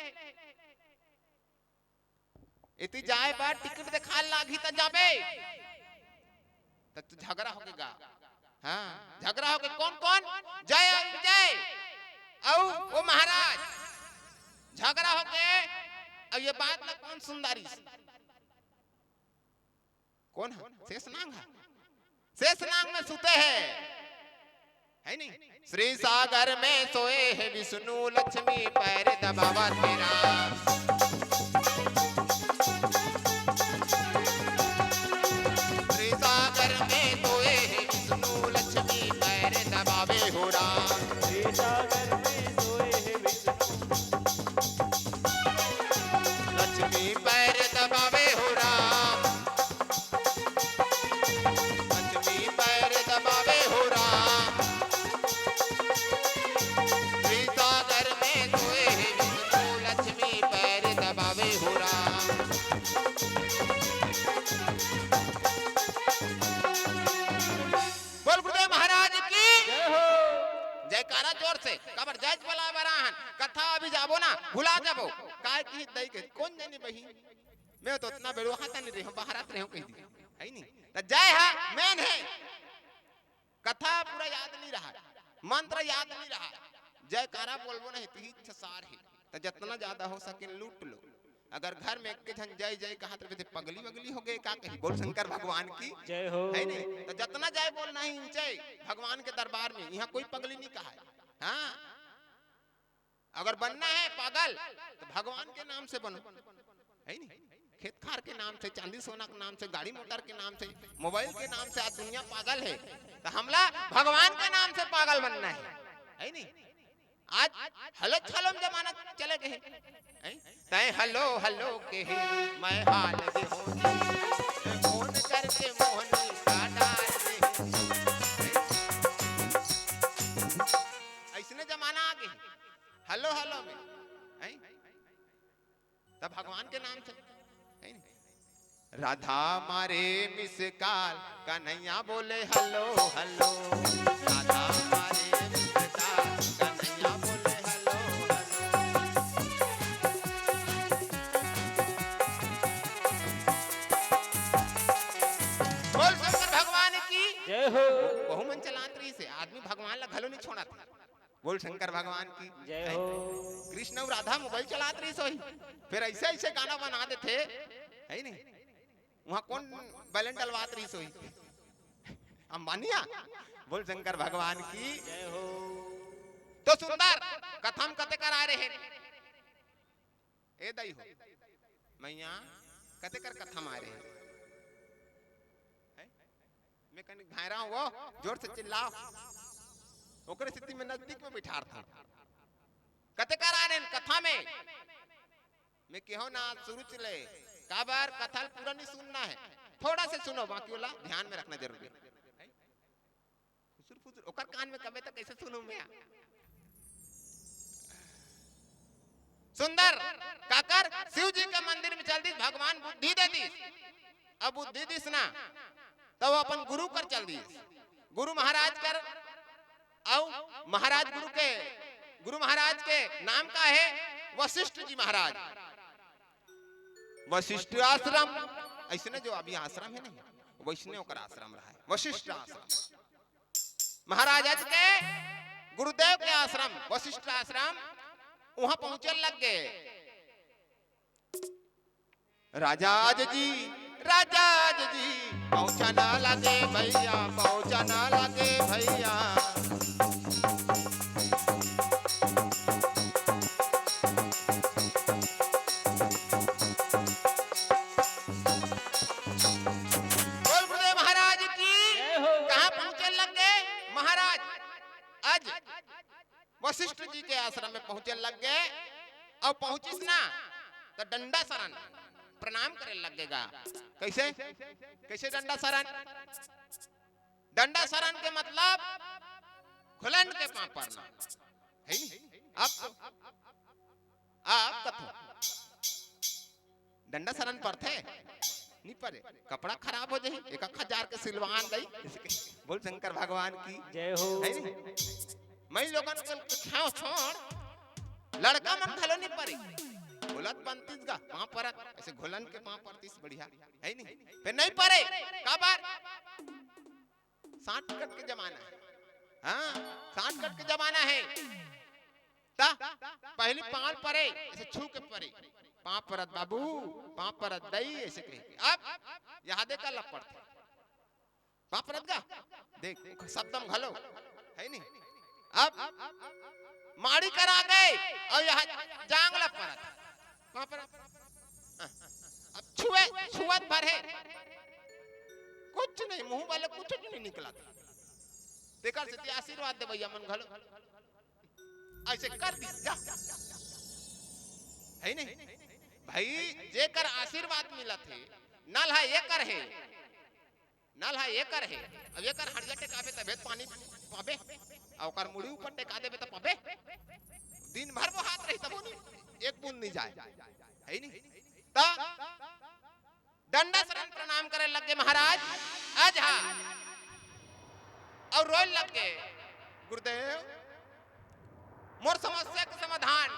इति जाए बार टिकट दिखा लागी त जाबे तो झगड़ा हो गया। हाँ झगड़ा हो गया। कौन कौन? जय और विजय और वो महाराज झगड़ा हो गए। और ये बात ना कौन सुंदरी कौन है? शेषनाग है। शेषनाग में सुते है नहीं? श्री सागर में सोए है विष्णु, लक्ष्मी पैर दबावा तेरा। श्री सागर में सोए है विष्णु, लक्ष्मी पैर दबावे हो राम।
श्री सागर में सोए है विष्णु,
लक्ष्मी पैर दबावे हो राम, लक्ष्मी पैर दबावे हो राम। श्री सागर में सोए है विष्णु, लक्ष्मी पैर दबावे हो राम। बोल गुरुदेव महाराज की
जय हो।
जयकारा जोर से। कबर जय बोला बराहन कथा अभी जाबो ना भुला जाबो काय की दई के कौन जाने बही मैं तो इतना बेड़ो खाता नहीं रही हूं, बाहर आते रही हूं कहीं दी है नहीं तो जय है मेन है। कथा पूरा याद नहीं रहा, मंत्र याद नहीं रहा, जयकारा बोलबो नहीं तो इच्छा सार है तो जितना ज्यादा हो सके लूट लो। अगर घर में एक जन जय जय कहा तो पगली वगली हो गए का कही बोल शंकर भगवान की
जय हो।
है नहीं तो जितना जय बोलना ही ऊंचाई भगवान के दरबार में यहाँ कोई पगली नहीं कहा है। हाँ अगर बनना है पागल तो भगवान के नाम से बनो है नहीं। खेत खार के नाम से चांदी सोना के नाम से गाड़ी मोटर के नाम से मोबाइल के नाम से आज दुनिया पागल है तो हमला भगवान के नाम से पागल बनना है नहीं। आज हलो छलो जमाना चले गए तय हलो हलो के मैं हाल दे फोन करके मोहनी का डाल दे ऐसने जमाना आ गए हलो हलो में तब भगवान के नाम से राधा मारे मिस काल कन्हैया बोले हलो हलो राधा मारे मिस काल कन्हैया बोले हलो हलो। बोल शंकर भगवान की
जय हो।
बहु मन चलांतरी से आदमी भगवान ला घलो नहीं छोड़ा था। बोल शंकर भगवान की
जय हो।
कृष्ण और राधा मोबाइल चलात रही सोई फिर ऐसे ऐसे गाना बना देते है नहीं। वहां कौन बैलेंस डलवात रही सोई अंबानिया। बोल शंकर भगवान की
जय हो।
तो सुंदर कथम कते कर आ रहे हैं ए दई हो मैया कते कर कथम आ रहे हैं मैं कहीं घायरा हूं वो जोर से चिल्लाओ ओकरे स्थिति में नजदीक में बिठार था कते कर आ रहे हैं कथा में मैं कहो ना शुरू चले काबार कथा पूरा नहीं सुनना है थोड़ा से सुनो बाकी वाला ध्यान में रखना जरूरी है। फुसुर फुसुर ओकर कान में कबे तक कैसे सुनूं मैं सुंदर काकर शिव जी के मंदिर में चल दी भगवान बुद्धि दे दी अब बुद्धि दिस ना तो वो अपन गुरु कर चल दी गुरु महाराज कर और महाराज गुरु महाराज के नाम का है वशिष्ठ जी महाराज वशिष्ठ आश्रम ऐसे ना जो अभी आश्रम है नहीं वैष्णव का आश्रम रहा है वशिष्ठ आश्रम महाराज के गुरुदेव के आश्रम वशिष्ठ आश्रम वहां पहुंचे लग गए राजाज जी पहुंचना लगे भैया पहुंचना लगे भैया वशिष्ठ जी के आश्रम में पहुंचे लग गए और पहुंचिस ना तो डंडा शरण प्रणाम करे लगेगा कैसे कैसे डंडा शरण के मतलब खुलन के पांव पड़ना है आप कथो डंडा शरण पड़ते नहीं पड़े कपड़ा खराब हो जाए 1000 के सिलवान गई बोल शंकर भगवान की
जय हो।
मैं लोगन को छाव छोड़ लड़का मन घलो नहीं पड़ी घोलत बनतीस गा पांव परत ऐसे घोलन के पांव पड़तीस बढ़िया है नहीं फिर नहीं पड़े का बार 60 कट के जमाना है हाँ 60 कट के जमाना है ता पहले पांव पड़े ऐसे छू के पड़े पांव परत बाबू पांव परत दई ऐसे कहे अब यहाँ देखा लपड़ पांव परत गा देख शब्दम घलो है नहीं अब माड़ी करा गए और यहाँ जांगला परत अब छुआत भर है कुछ नहीं मुंह वाले कुछ नहीं निकला देखा से आशीर्वाद दे भैया मन घलो ऐसे कर दी जा है नहीं भाई जेकर आशीर्वाद मिला थे नल है ये कर है नल है ये कर है अब ये कर हड़जटे काफे तबीयत पानी पाबे और मुड़ी ऊपर टेका देबे तो पबे दिन भर वो हाथ रही तब नहीं एक बूंद नहीं जाए है नहीं ता डंडा शरण प्रणाम करे लगे महाराज आज हा और रोए लगे गुरुदेव मोर समस्या का समाधान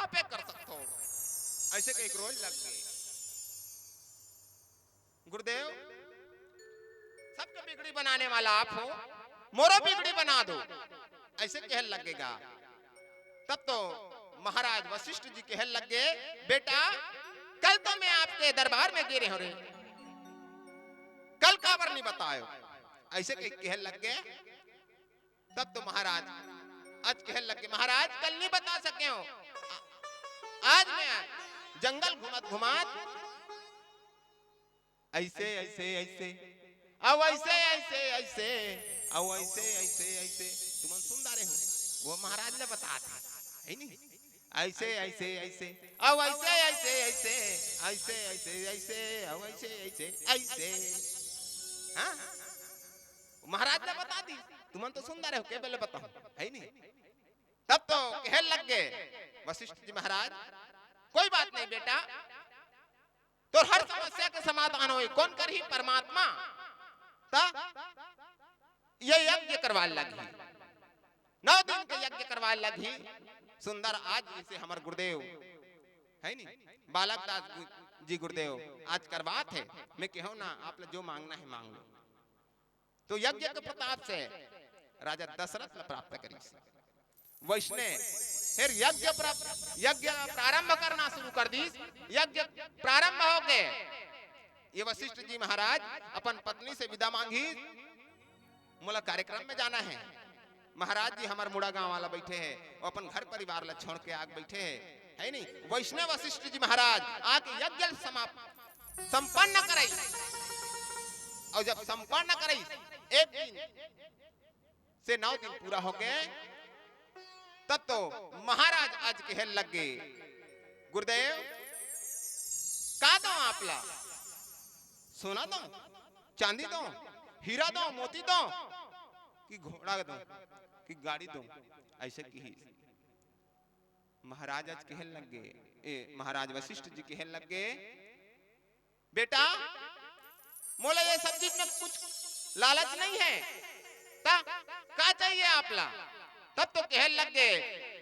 आपे कर सकते हो ऐसे के एक रोए लग गए गुरुदेव सबका बिगड़ी बनाने वाला आप हो मोरो बिगड़ी बना दो ऐसे कह लगेगा तब तो महाराज वशिष्ठ जी कहने लग गए, बेटा कल तो मैं आपके दरबार में गिरे हो रे, कल काबर नहीं बतायो, ऐसे कहने लग गए। तब तो महाराज आज कहने लग गए, महाराज कल नहीं बता सके हो, आज मैं जंगल घुमत घुमात ऐसे ऐसे ऐसे अब ऐसे ऐसे ऐसे अब ऐसे ऐसे ऐसे तुम सुन रहे हो, वो महाराज ने बताया था है नहीं, ऐसे ऐसे ऐसे अब ऐसे ऐसे ऐसे ऐसे ऐसे ऐसे अब ऐसे ऐसे ऐसे, हाँ महाराज ने बता दी, तुम तो सुन रहे हो, के पहले बताओ है नहीं। तब तो कहने लग गए वशिष्ठ जी महाराज, कोई बात नहीं बेटा, तो हर समस्या का समाधान हो कौन कर ही परमात्मा, ता ये यज्ञ करवा लगी, 9 दिन के यज्ञ करवा लगी सुंदर। आज जैसे हमारे गुरुदेव है नहीं, बालक दास जी गुरुदेव आज करवात है, मैं कहूं ना आप जो मांगना है मांग लो। तो यज्ञ के प्रताप से राजा दशरथ ने प्राप्त करी वैष्णव, फिर यज्ञ प्रारंभ करना शुरू कर दी। यज्ञ प्रारंभ हो गए, ये वशिष्ठ जी महाराज अपन पत्नी से विदा मांगी, मोला कार्यक्रम में जाना है। महाराज जी हमारे मुड़ा गांव वाला बैठे हैं, वो अपन घर परिवार ला छोड़ के आग बैठे हैं है नहीं। वैष्णव वशिष्ठ जी महाराज आके यज्ञ संपन्न कराई, और जब संपन्न कराई 1 दिन से 9 दिन पूरा हो गए, तब तो महाराज आज कहने लग गए, गुरुदेव का दो आपला, सोना दो, चांदी दो, हीरा दो, मोती दो, कि घोड़ा दो, कि गाड़ी दो, ऐसे की महाराज आज कहने लग गए, महाराज वशिष्ठ जी कहने लग गए, बेटा मोला ये सब चीज में कुछ लालच नहीं है, का चाहिए आपला। तब तो कहने लग गए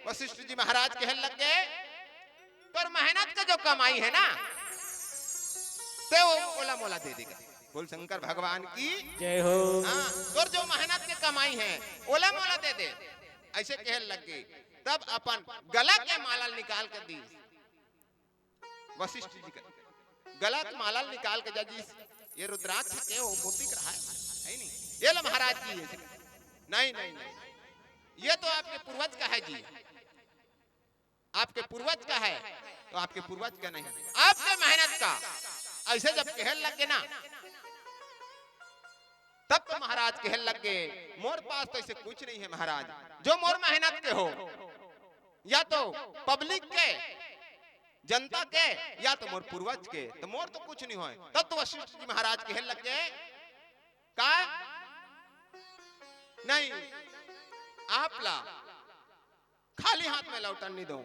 वशिष्ठ जी महाराज कहने लग गए, तो मेहनत का जो कमाई है ना, तो वो ओला मोला दे देगा। बोल शंकर भगवान की
जय हो।
हाँ, तो जो मेहनत की कमाई है ओला मोला दे दे, ऐसे कहने लग गए। तब अपन गला के माला निकाल कर दी, वशिष्ठ जी का गला के माला निकाल के जी, ये रुद्राक्ष के वो मोती रहा है नहीं, ये लो महाराज जी, नहीं नहीं नहीं, ये तो आपके पूर्वज का है जी, आपके पूर्वज का है, तो आपके पूर्वज का नहीं, आपके मेहनत का। ऐसे जब कहने लगे ना, तब तो महाराज कहने लगे, मोर पास तो ऐसे कुछ नहीं है महाराज, जो मोर मेहनत के हो, या तो पब्लिक के, जनता के, या तो मोर पूर्वज के, तो मोर तो कुछ नहीं हो। तब तो वशिष्ठ जी महाराज कहने लगे, का नहीं आप ला खाली हाथ में लौटन नहीं दो,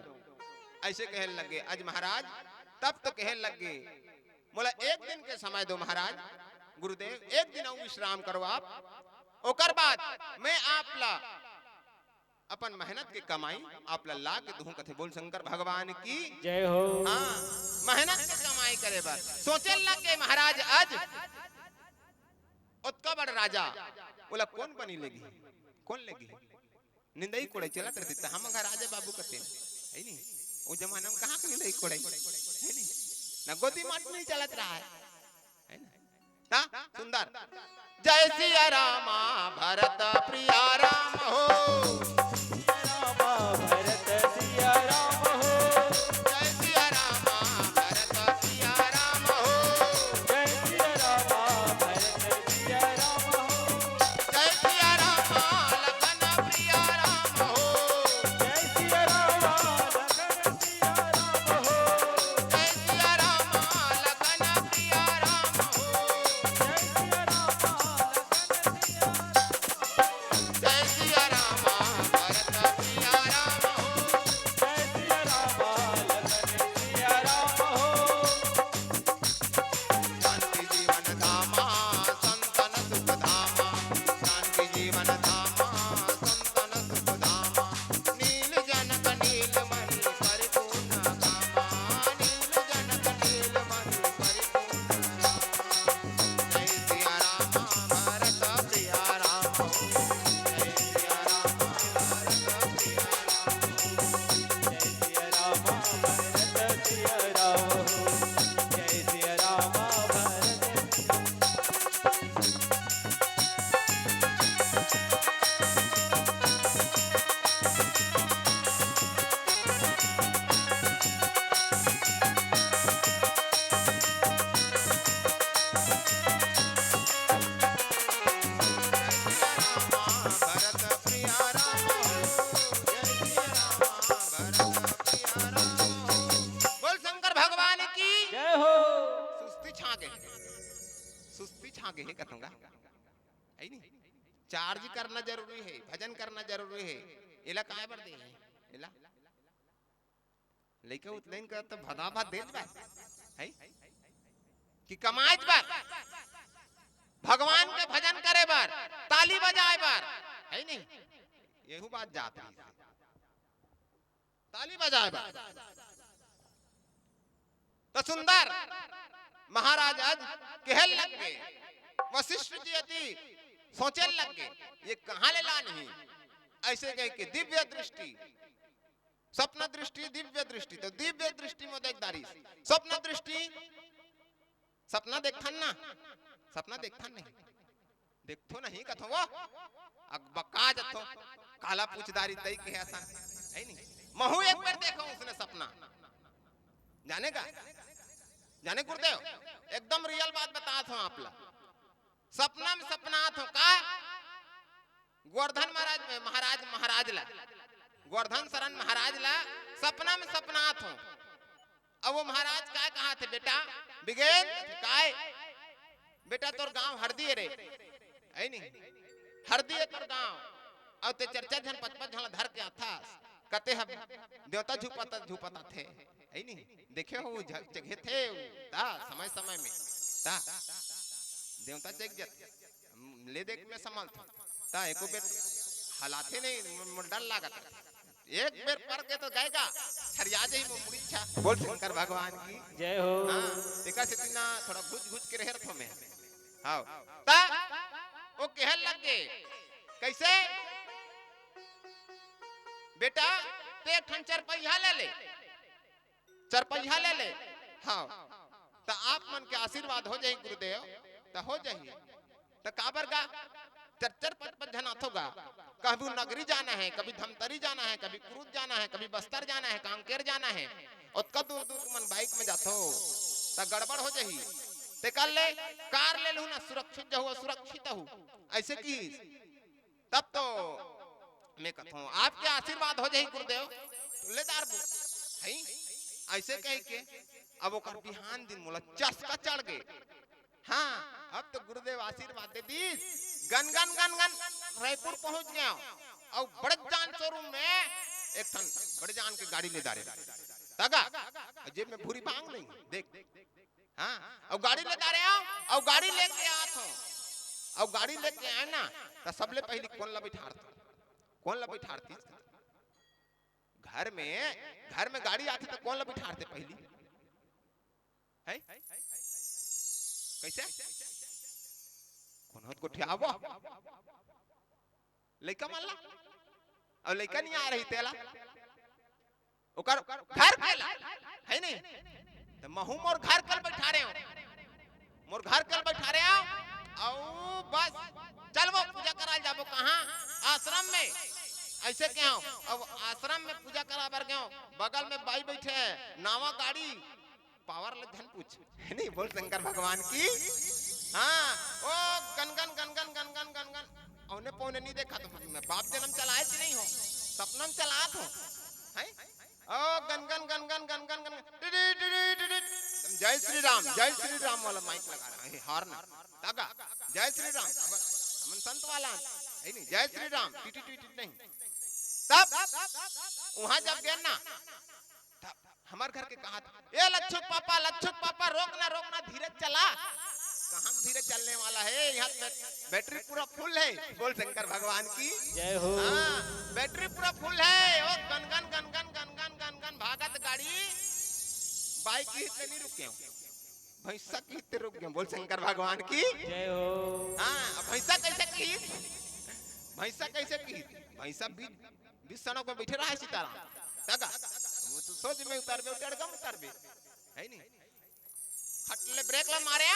ऐसे कहने लगे आज महाराज। तब तो कहने लगे, बोला 1 दिन के समय दो महाराज, गुरुदेव 1 दिन और विश्राम करो आप, ओकर बाद मैं आप ला अपन मेहनत की कमाई आप ला के दूं। कथे बोल शंकर भगवान की
जय हो।
हाँ, मेहनत की कमाई करे बार सोचे लगे महाराज, आज उतना बड़ा राजा बोला कौन बनी लेगी, कौन लेगी, निंदाई कोड़े चला करते थे हम घर राजा बाबू कहते है नहीं, वो जमाना में कहाँ निंदाई कोड़े है नहीं, ना गोदी माट नहीं चलत रहा है ना। सुंदर जय सिया रामा भरत प्रिया राम हो,
रामा भरत सिया राम हो,
जय सिया रामा भरत प्रिया राम हो,
जय सिया रामा भरत सिया राम हो,
जय सिया रामा लखन प्रिया राम हो,
जय सिया रामा लखन सिया राम हो,
जय सिया रामा लखन प्रिया राम हो,
जय सिया रामा लखन सिया,
जय सिया रामा चार्ज करना जरूरी है, भजन करना जरूरी है। इला काय बर दे इला लेके उतलेन का तो भदाभा देज बा है कि कमाएज बार भगवान के भजन करे बार ताली बजाए बार है नहीं। यही बात जात रही ताली बजाए बार तो सुंदर महाराज आज कहल लग गए। वशिष्ठ जी अति सोचे लग गए ये कहां ले ला नहीं। ऐसे कहे कि दिव्य दृष्टि स्वप्न दृष्टि दिव्य दृष्टि तो दिव्य दृष्टि में देखदारी स्वप्न दृष्टि सपना देखथन ना सपना देखथन नहीं देखथो नहीं कथो वो बका जथो काला पूछदारी तई के ऐसा है नहीं। महू एक बार देखो उसने सपना जाने का जाने गुरुदेव एकदम रियल बात बता था आप ला सपना में सपना था का गोवर्धन महाराज ला गोवर्धन शरण महाराज ला सपना में सपना था। अब वो महाराज काय कहा थे बेटा बिगेन काय बेटा तोर गांव हरदी रे है नहीं हरदी है तोर गांव और ते चर्चा जन 55 झन धर के था कते हम देवता झुपता थे है नहीं देखे हो जगह थे ता समय समय में ता देवता चेक जत ले देख में संभाल ता एको बेर हालाते नहीं डर लागत एक बेर पर के तो गएगा छरिया जाई मुड़ीछा बोल शंकर भगवान की
जय हो।
हां देखा से तीना थोड़ा घुस के रह रथो में हां ता वो कहल लग गए कैसे बेटा ते ठंचर पहिया ले चरपहिया ले हाँ तो आप मन के आशीर्वाद हो जाए गुरुदेव तो हो जाइए तो काबर का 55 झन होगा कभी नगरी जाना है कभी धमतरी जाना है कभी क्रूज जाना है कभी बस्तर जाना है कांकेर जाना है और कब दूर दूर मन बाइक में जाते हो तो गड़बड़ हो जाही ते कर ले कार ले लू ना सुरक्षित जो सुरक्षित हो ऐसे की तब तो मैं कहता हूँ आपके आशीर्वाद हो जाए गुरुदेव लेदार है ऐसे कह के अब वो बिहान दिन मोला चस्का चढ़ गए। हाँ अब तो गुरुदेव आशीर्वाद दे दी गन गन गन गन रायपुर पहुंच गया और बड़े जान शोरूम में एक ठन बड़े जान के गाड़ी ले दारे तगा जेब में भूरी भांग नहीं देख हाँ और गाड़ी ले दारे आओ और गाड़ी लेके आत हो और गाड़ी लेके आए ना तो सबले पहले कौन ला बैठारती घर में गाड़ी आती तो कौन ला बैठारते पहली है कैसे कौन को ठियावो लइका मानला और लइका नहीं आ रही तेला ओकर घर केला है नहीं तो महू मोर घर कल बैठा रहे हो मोर घर कल बैठा रहे हो और बस चल वो पूजा करा जाबो कहां आश्रम में ऐसे क्या हो अब आश्रम में पूजा करा बर गयो बगल में बाई बैठे है नावा गाड़ी पावर ले धन पूछ है नहीं बोल शंकर भगवान की हाँ ओ गनगन गनगन गनगन गनगन औने पौने नहीं देखा तो मैं बाप जन्म चलाए कि नहीं हो सपना में चला तो है ओ गनगन गनगन गनगन गनगन जय श्री राम वाला माइक लगा रहा है हॉर्न लगा जय श्री राम हमन संत वाला है नहीं जय श्री राम टीटी टीटी नहीं तब वहां जब गए ना तब हमारे घर के कहा ए लच्छुक पापा रोकना धीरे चला कहां धीरे चलने वाला है यहाँ बैटरी पूरा फुल है बोल शंकर भगवान की
जय हो।
हाँ बैटरी पूरा फुल है ओ गनगन गनगन गनगन गनगन भागत गाड़ी बाइक की हित नहीं रुके भैंसा की हित रुक गए बोल शंकर भगवान की
जय हो।
हाँ भैंसा कैसे की भैंसा बीस सड़क में बैठे रहा है सीताराम तगा वो तो सोच में उतारबे है नहीं खटले ब्रेक ला मारे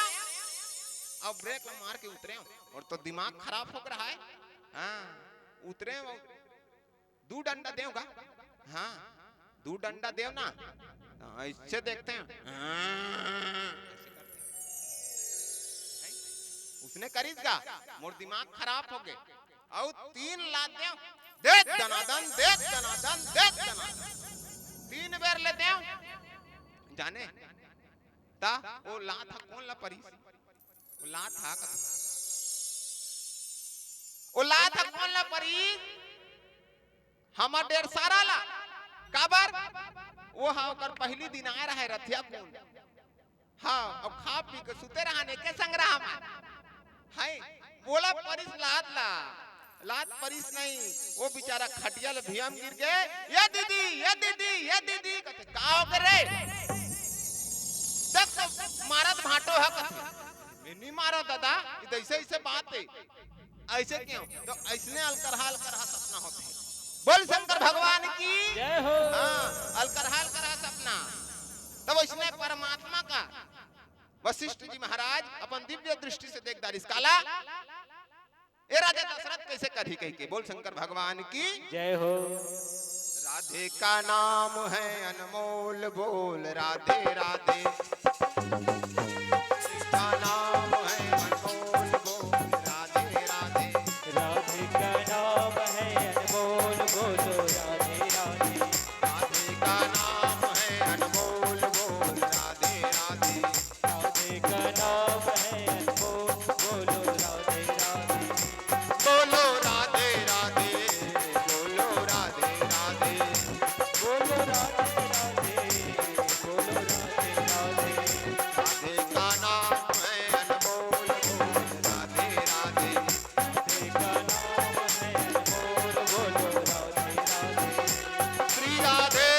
और ब्रेक ला मार के उतरे और तो दिमाग खराब हो रहा है हाँ उतरे दो डंडा देगा हाँ दो डंडा देव ना ऐसे देखते हैं उसने करीगा मोर दिमाग खराब हो गए और 3 लात दे दनादन 3 बेर ले दे जाने ता वो लात कौन ला परी वो लात हा ओ ला था कौन ला परी हमर डेर सारा ला काबर वो हा ओकर पहली दिन आए रहे रथिया कौन हाँ अब खा पी के सुते रहने के संग्रह में है बोला परिस लात ला लात परिस नहीं वो बेचारा खटिया ले भियम गिर गए ये दीदी कहते का हो करे देख तो मारत भाटो है कहते मैं नहीं मारो दादा ये ऐसे ऐसे बात है ऐसे क्यों तो ऐसने अलकरहा सपना होते हैं बोल शंकर भगवान की
जय हो।
हाँ अलकरहा सपना तब इसने परमात्मा का वशिष्ठ जी महाराज अपन दिव्य दृष्टि से देखदार इस काला ए राजा दशरथ कैसे कही कही के बोल शंकर भगवान की
जय हो।
राधे का नाम है अनमोल बोल राधे राधे का नाम है अनमोल बोल राधे राधे
राधे का नाम है अनमोल बोलो राधे राधे
राधे का नाम है अनमोल बोल राधे राधे
राधे का नाम है अनमोल बोलो राधे राधे
बोलो राधे राधे बोलो राधे राधे
बोलो राधे राधे बोलो राधे राधे
राधे का नाम है अनमोल बोल राधे राधे
राधे का नाम है अनमोल बोलो राधे राधे
श्री राधे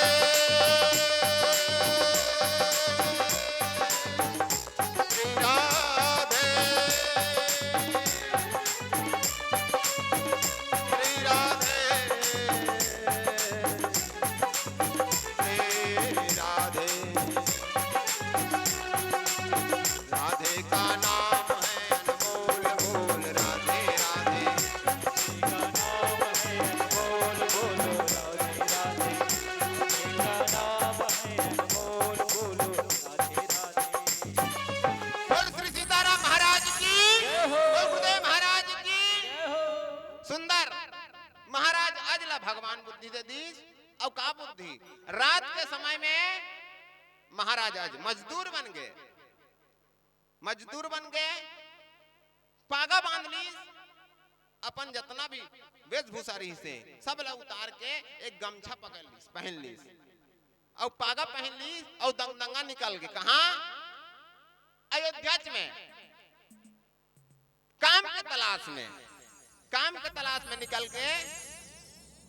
श्री राधे श्री राधे श्री राधे राधे का नाम है अनमोल बोल राधे राधे
का नाम है अनमोल बोलो राधे राधे का नाम है अनमोल बोलो राधे राधे
बोल श्री सीताराम महाराज की
जय हो।
बोल गुरुदेव महाराज की
जय हो।
सुंदर महाराज अजला भगवान बुद्धि दे दी और का बुद्धि रात के समय में महाराज आज मजदूर बन गए पागा बांध ली अपन जितना भी वेशभूषा रही से सब ला उतार के एक गमछा पकड़ ली पहन ली और पागा पहन ली और दंगा निकल के कहा अयोध्या में काम के तलाश में निकल के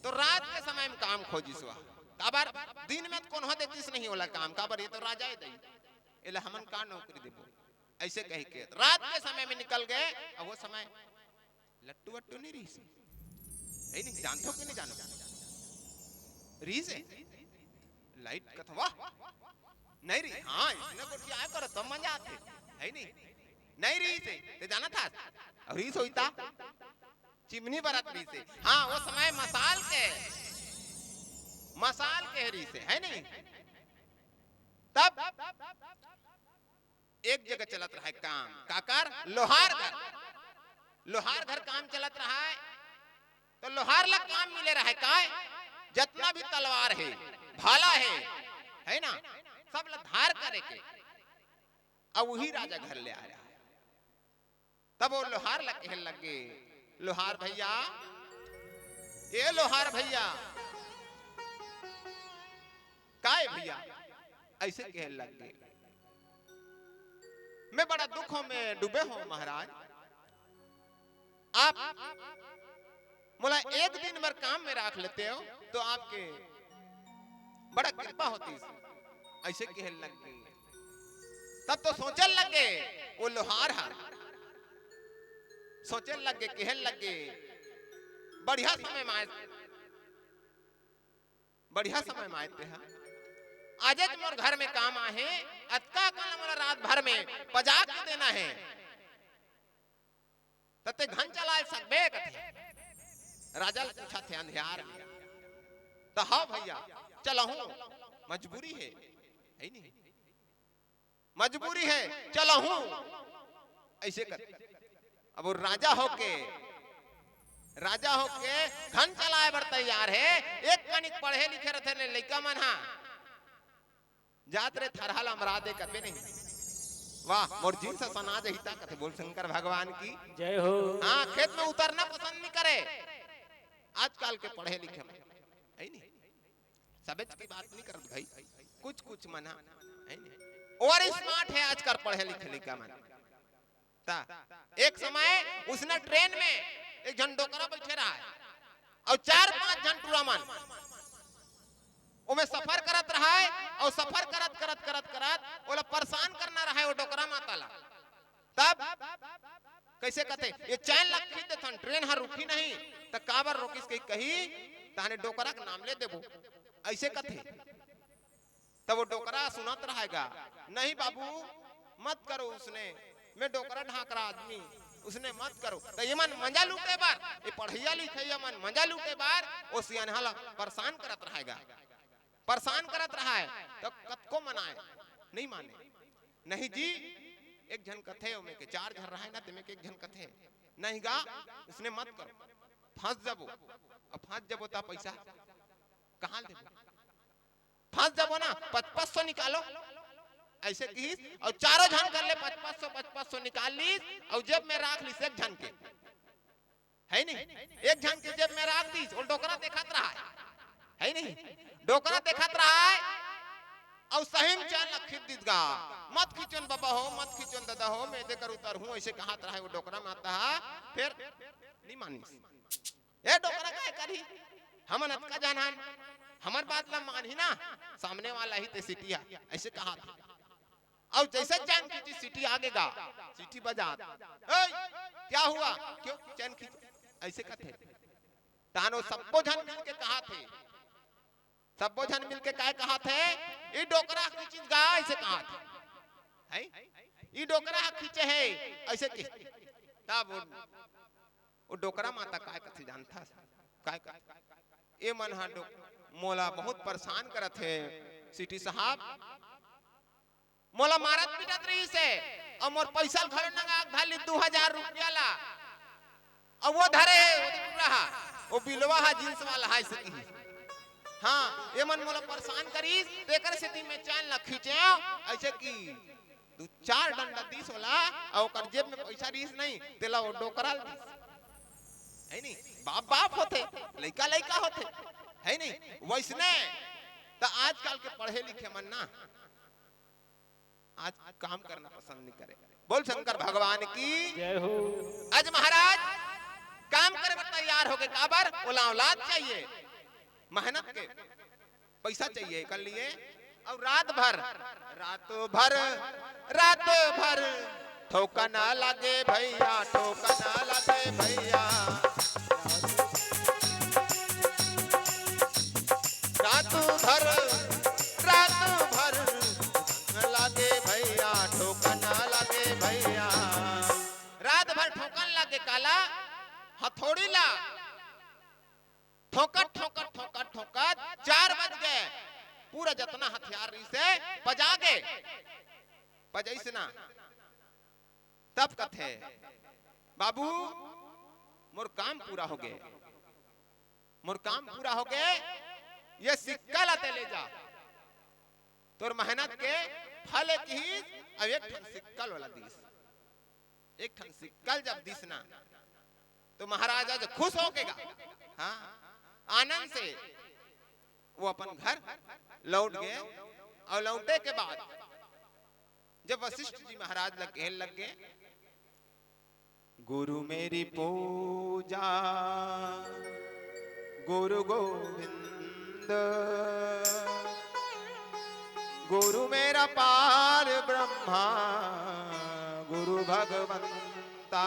तो रात के समय में काम खोजी सुआ काबर दिन में तो कोनो देतीस नहीं होला काम काबर ये तो राजा ही दई एला हमन का नौकरी देबो ऐसे कह के रात के समय में निकल गए और वो समय लट्टू वट्टू नहीं रही से है नहीं जानतो कि नहीं जानो रही से लाइट कथा वाह नहीं रही हाँ इसने को क्या करो तब मजा आते है नहीं रही से ते जाना था और रही सोईता चिमनी बरत रही से हाँ वो समय मसाल के हरी से है नहीं तब एक जगह चलत रहा है काम काकर लोहार घर काम चलत रहा है तो लोहार लग काम मिले रहा है काय जितना भी तलवार है भाला है ना सब ला धार करे के अब वही राजा घर ले आ रहा है तब वो लोहार लग कहने लगे लोहार भैया काय भैया ऐसे कहने लगे मैं बड़ा दुखों में डूबे हूं महाराज आप मोला एक दिन भर काम में रख लेते हो तो आपके बड़ा कृपा होती ऐसे कहने लगे तब तो सोचने लगे वो लोहार सोचने लगे कहने लगे बढ़िया समय में आए थे आज मोर घर में काम आहे अतका कल मोला रात भर में पजा के देना है तते घन चला सकबे कथे राजा पूछा थे अंधियार में तो हाँ भैया चलहूं मजबूरी है नहीं मजबूरी है चलहूं ऐसे कर अब वो राजा होके घन चलाए बर तैयार है एक कनिक पढ़े लिखे रहते लड़का मन जात रे थरहल अमरा दे कबे नहीं वाह मोर जीन से सना जहिता कथे बोल शंकर भगवान की
जय हो।
हाँ खेत में उतरना पसंद नहीं करे आजकल के पढ़े लिखे में है नहीं सबच की बात नहीं करत भाई कुछ कुछ मना है नहीं और स्मार्ट है आजकल पढ़े लिखे लिखा मन ता एक समय उसने ट्रेन में एक जन डोकरा बैठे रहा है और 4-5 जन टूरा मन ओमे सफर करत रहा है और सफर करत करत करत करत ओला परेशान करना रहा है वो डोकरा माता ला तब कैसे कहते ये चैन लखी देथन ट्रेन हर रुकी नहीं त काबर रोकिस के कही ताने डोकरा का नाम ले देबो ऐसे कहते तब वो डोकरा सुनत रहेगा नहीं बाबू मत करो उसने मैं डोकरा ढाकरा आदमी उसने मत करो तो ये मन मजा लूटे बार ये पढ़ैया लिखैया मन मजा लूटे बार वो सियानहाला परेशान करत रहेगा परेशान करत रहा है तो कतको मनाए नहीं माने नहीं जी एक जन कथे में के 4 घर रहा है ना तुम एक जन कथे नहीं गा उसने मत करो फंस जबो अब फंस जबो ता पैसा कहां देबो फंस जबो ना 500 निकालो ऐसे की और चारों जन कर ले 500 निकाल ली और जेब में रख ली एक जन के है नहीं एक जन के जेब में रख दी और डोकरा देखत रहा है नहीं डोकरा देखत रहा है और सही में चैन लखी दीदगा मत खींचन बाबा हो मत खींचन दादा हो मैं देकर उतर हूं ऐसे कहत रहा है वो डोकरा में आता है फिर नहीं मानी ए डोकरा काय करी हमन अतका जानन हमर बात ला मानही ना सामने वाला ही ते सिटिया ऐसे कहा था और जैसे चैन खींची सिटी आगेगा सिटी बजा क्या हुआ क्यों चैन खींच ऐसे कहते तानो सबो जन मिलके कहा थे सबो जन मिलके काय कहा थे ई डोकरा खींची गा ऐसे कहा था है ई डोकरा खींचे है ऐसे की तब वो डोकरा माता काय कथी जानता काय ए मन हा मोला बहुत परेशान करत है सिटी साहब मोला मारत पीटत रही से और मोर पैसा घर नंगा धाली 2000 रुपया ला और वो धरे वो रहा वो बिलवा हा जींस वाला है से हां ये मन मोला परेशान करी तेकर स्थिति में चैन ला खींचे ऐसे की 2-4 डंडा 30 होला और ओकर जेब में पैसा रीस नहीं तेला वो डोकरा है नहीं बाप बाप होते लइका लइका होते है नहीं वैसने तो आजकल के पढ़े लिखे मन ना आज काम करना पसंद नहीं करे बोल शंकर भगवान की
जय हो।
आज महाराज काम करे पर तैयार हो गए काबर औलाद चाहिए मेहनत के पैसा चाहिए कर लिए और रात भर ठोका ना लगे भैया ठोका ना लगे भैया रात भर लगे भैया ठोका ना लगे भैया रात भर ठोकन लगे काला हथौड़ी ला ठोकत 4 बज गए पूरा जतना हथियार से बजा गए बजैस ना तब कथे बाबू मोर काम पूरा हो गए ये सिक्का लाते ले जा तोर मेहनत के फल की अब एक ठन सिक्कल वाला दिस एक ठन सिक्कल जब दिसना तो महाराजा जो खुश हो गएगा हाँ आनंद से वो अपन घर लौट गए और लौटे के बाद जब वशिष्ठ जी महाराज लग गए गुरु मेरी पूजा गुरु गोविंद गुरु मेरा पार ब्रह्मा गुरु भगवंता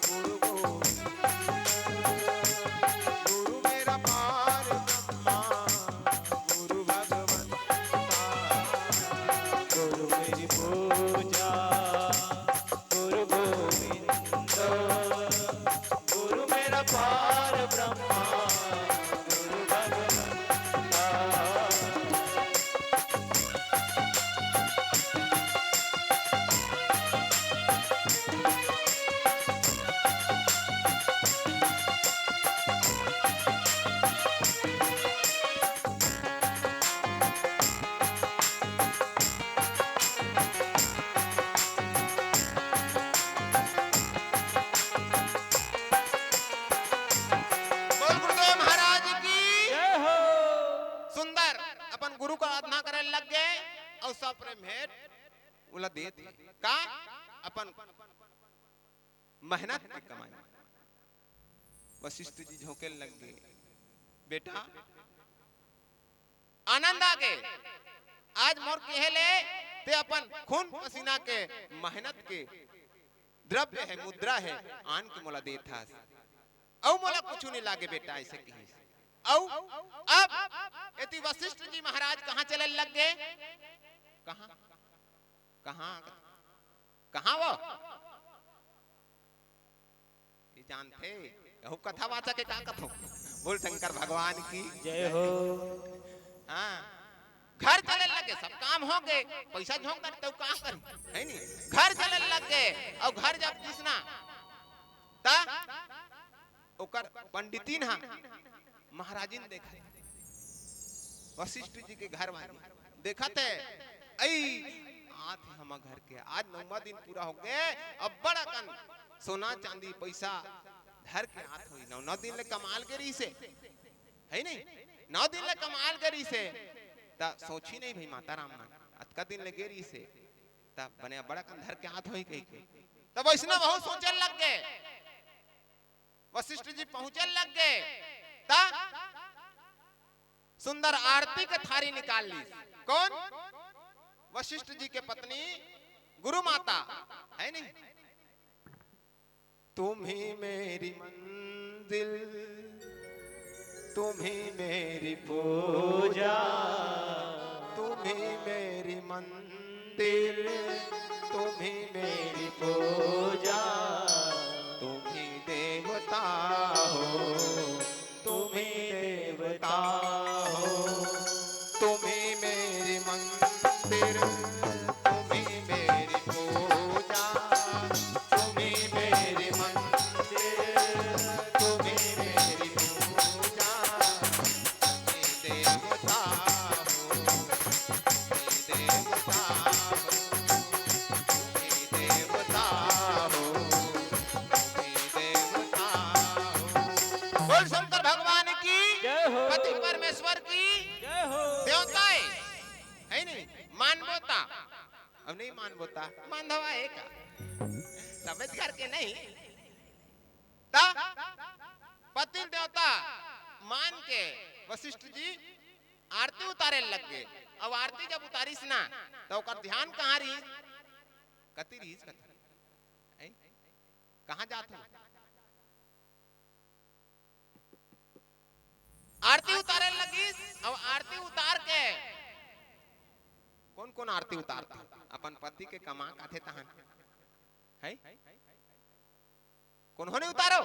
गुरु अपन गुरु का आराधना करे लग गए और सब प्रेम भेंट बोला देते का अपन मेहनत की कमाई। वशिष्ठ जी झोंके लग गए, बेटा आनंद आ गए, आज मोर कहले ते अपन खून पसीना के मेहनत के द्रव्य है, मुद्रा है, आन के मोला दे था औ मोला कुछ नहीं लागे बेटा ऐसे कही। औ अब यदि वशिष्ठ जी महाराज कहाँ चले लग गए, कहाँ कहाँ कहाँ वो ये जानते यहू कथा वाचा के का कथो बोल शंकर भगवान की
जय हो।
हाँ घर चले लगे, सब काम हो गए, पैसा झोंक कर तो कहाँ करूं है नहीं, घर चले लग गए और घर जब दिसना ता ओकर पंडितीन हा महाराजिन देखा वशिष्ठ जी के घर वाली देखा थे आई आज हम घर के आज 9वां दिन पूरा हो गए, अब बड़ा कन सोना चांदी पैसा घर के हाथ हुई 9 दिन ले कमाल करी से है नहीं, 9 दिन ले कमाल करी से ता सोची नहीं भाई माता राम ने अतका दिन ले गेरी से ता बने बड़ा कन घर के हाथ होई कही के तब वैष्णव बहुत सोचने लग गए। वशिष्ठ जी पहुंचने लग गए ता सुंदर आरती का थारी निकाल ली। कौन? वशिष्ठ जी के पत्नी गुरु माता है नहीं, तुम ही मेरी मंजिल, तुम ही मेरी पूजा, तुम ही मेरी मंदिर, तुम ही मेरी पूजा, तुम ही देवता हो, तुम ही देवता हो, तुम ही मेरी मंदिर, तुम ही मेरी पूजा, तुम ही मेरी मंदिर, तुम ही मेरी पूजा, तुम ही देवता हो, तुम ही देवता हो, तुम ही देवता हो, तुम ही देवता हो। बोल शंकर भगवान की
जय हो।
पति परमेश्वर की
जय हो।
देवताएं है नहीं, मानवता अब नहीं मानवता मानधवा है का समझ करके नहीं ता पति देवता मान के वशिष्ठ जी आरती उतारे लग गए। अब आरती जब उतारिस ना तो ओकर ध्यान कहाँ रही, कति रही कति कहाँ जात हो, आरती उतारे लगी। अब आरती उतार के कौन कौन आरती उतारते अपन पति के कमा काथे तहन है कौन होने उतारो,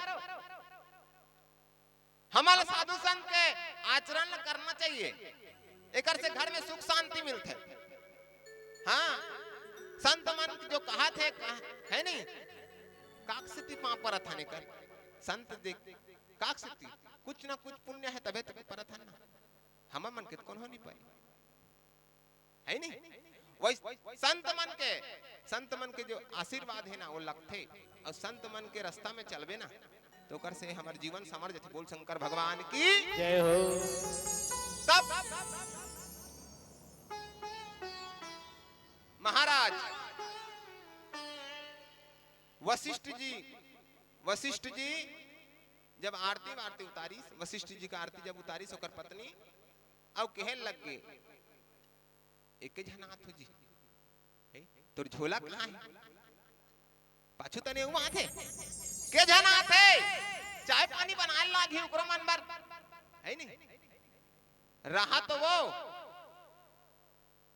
हमारे साधु संत के आचरण करना चाहिए, एकर से घर में सुख शांति मिलते। हाँ संत मन जो कहा थे है नहीं, काकसिति पां पर थाने कर संत देख काकसिति कुछ ना कुछ पुण्य है तबे तबे पर था ना, हम मन के कौन हो नहीं पाए है नहीं। वही संत मन के जो आशीर्वाद है ना वो लगते और संत मन के रास्ता में चलबे ना तो कर से हमारे जीवन समर जाते। बोल शंकर भगवान की
जय हो।
तब महाराज वशिष्ठ जी जब आरती वारती उतारी, वशिष्ठ जी का आरती जब उतारी सोकर पत्नी अब कहे लग गए एक जनाथ हो जी तोर झोला कहाँ है, पाछू तने हुआ थे के जनाथ है, चाय पानी बनाए लागी ओकरो मन बर है नहीं, रहा तो वो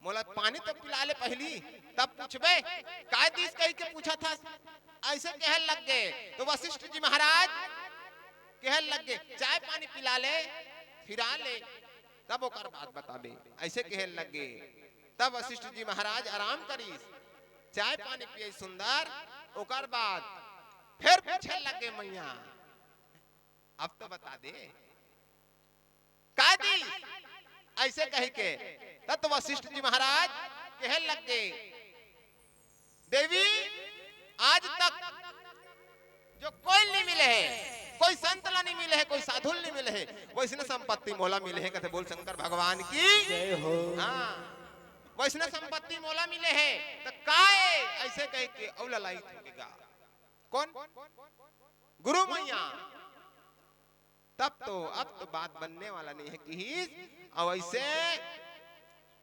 मोला पानी तो पिला ले पहली तब पूछबे काय दिस कही के पूछा था, ऐसे कहे लग गए। तो वशिष्ठ जी महाराज कहे लग गए चाय पानी पिला ले फिरा ले तब ओकर बात बताबे, ऐसे कहे लग गए। तब वशिष्ठ जी महाराज आराम करी, चाय पानी पिए सुंदर, ओकर बाद फिर पूछे लगे मैया अब तो बता दे कादी, ऐसे कह के तब वशिष्ठ जी महाराज कहे लग गए देवी आज तक जो कोई नहीं मिले है कोई संत ला नहीं मिले है, कोई साधु नहीं मिले है, वैष्णव संपत्ति मोला मिले है। कहते बोल शंकर भगवान की
जय हो।
हाँ वैष्णव संपत्ति मोला मिले है तो काए ऐसे कह के औला लाई थोड़ेगा कौन गुरु मैया। तब तो अब तो बात बनने वाला नहीं है कि और ऐसे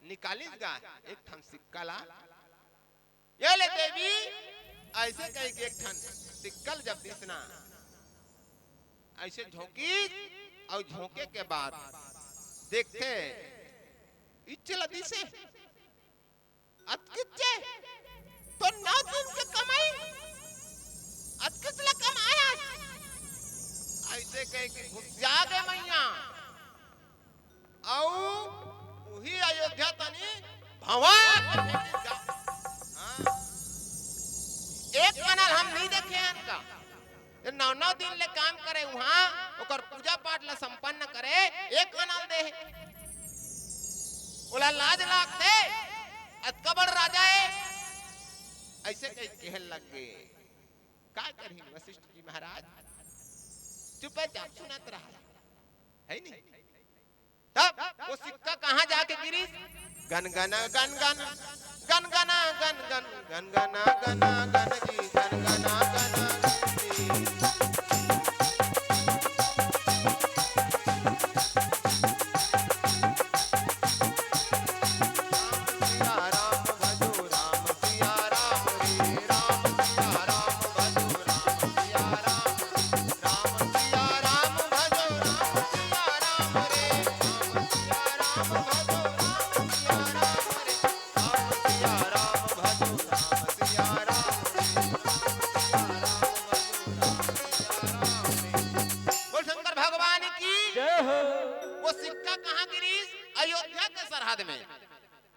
निकालीगा एक ठन सिक्का ला, ये ले देवी ऐसे कह के एक ठन सिक्कल जब दिसना ऐसे झोंकी और झोंके के बाद देखते इच्छला दिसे अतकिचे तो 9 दिन के कमाई अतकिचला कमाया ऐसे कह के घुसिया गए मैया और वही अयोध्या तनी भवा एक कनाल हम नहीं देखे हैं इनका 9 दिन ले काम करे वहां ओकर पूजा पाठ ला संपन्न करे एक कनाल दे ओला लाज लागते अतकबड़ राजा है ऐसे कहीं कहन लग गए। का करही वशिष्ठ जी महाराज चुपचाप सुनत रहा है नहीं। तब वो सिक्का कहां जाके गिरी गनगना गनगन गनगना गनगन गनगना गना गन जी गनगना गना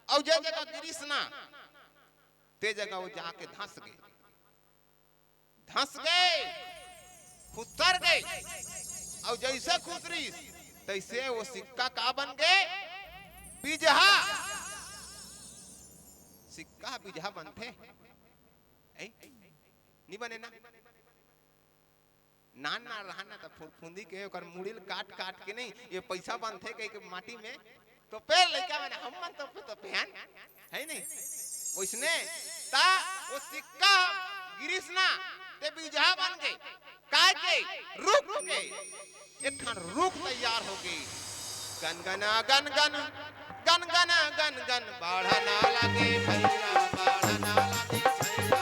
और जे जगह गिरीश ना ते जगह वो जाके धंस गए खुसर गए और जैसे खुसरी तैसे वो सिक्का का बन गए बिजहा सिक्का बिजहा बनते नहीं बने ना नान ना रहना तो फुंदी के ओकर मुड़िल काट काट के नहीं ये पैसा बनते के माटी में तो पेड़ लड़का मैंने हम मन तो बहन है नहीं उसने ता वो सिक्का गिरीश ना ते बीजा बन गए काय के रुक के एक खन रुक तैयार हो गई गनगना गनगन गनगना गनगन बढ़ना लगे भैया बढ़ना लगे भैया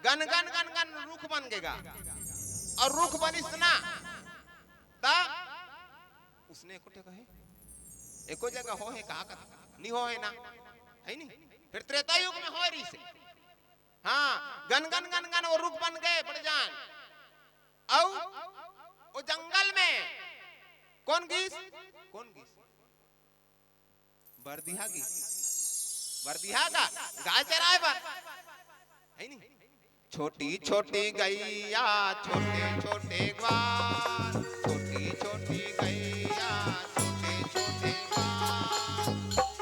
गन गन गन गन रुख बन गएगा और रुख बनिस ना ता उसने कोटे कहे एको जगह हो है कहा का नहीं हो है ना है नहीं फिर त्रेता युग में हो रही से हाँ गन गन गन गन वो रुख बन गए पड़ जान औ वो जंगल में कौन गीस बरदिहा गीस बरदिहा का गाय चराए पर है नहीं छोटी छोटी गैया छोटे छोटे ग्वाल छोटी छोटी गैया छोटे छोटे ग्वाल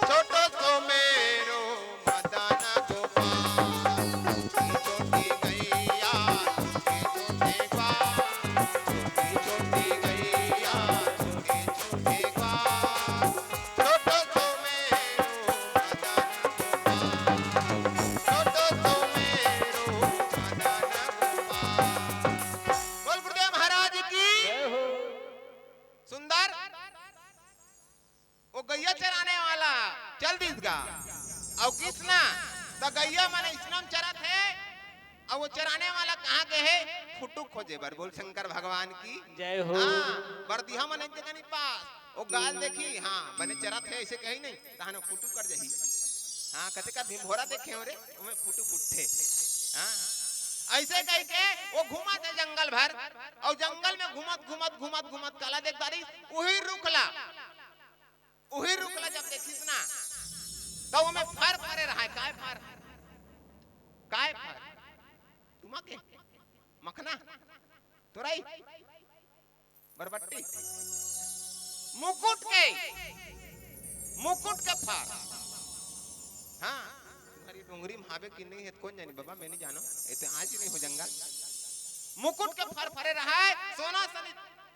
छोटो तो मेरो मदन गोपाल छोटी छोटी गैया छोटे छोटे ग्वाल छोटी छोटी गैया छोटे छोटे ग्वाल छोटो तो मेरो मदन गोपाल छोटो तो मेरो वो गैया चराने वाला चल दिस गा और किसना तो गैया माने स्नम चरत है और वो चराने वाला कहाँ के है फुटू खोजे बर बोल शंकर भगवान की
जय हो।
हाँ बरदिहा मने जगह नहीं पास वो गाल देखी हाँ बने चरत है ऐसे कहीं नहीं तानो फुटू कर जही हाँ कते का भीमभोरा देखे हो रे उमे फुटू फुटते हाँ ऐसे कह के वो घुमा थे जंगल भर और जंगल में घुमत घुमत घुमत घुमत काला देख तारी वही रुकला जब देखिस ना तो वो में फर फरे रहा है काय फर तुमा के मखना तोराई बरबट्टी मुकुट के फर हाँ तुम्हारी डोंगरी महावे की नहीं है कौन जानी बाबा मैं नहीं जानो ये तो आज ही नहीं हो जंगल मुकुट के फर फरे रहा है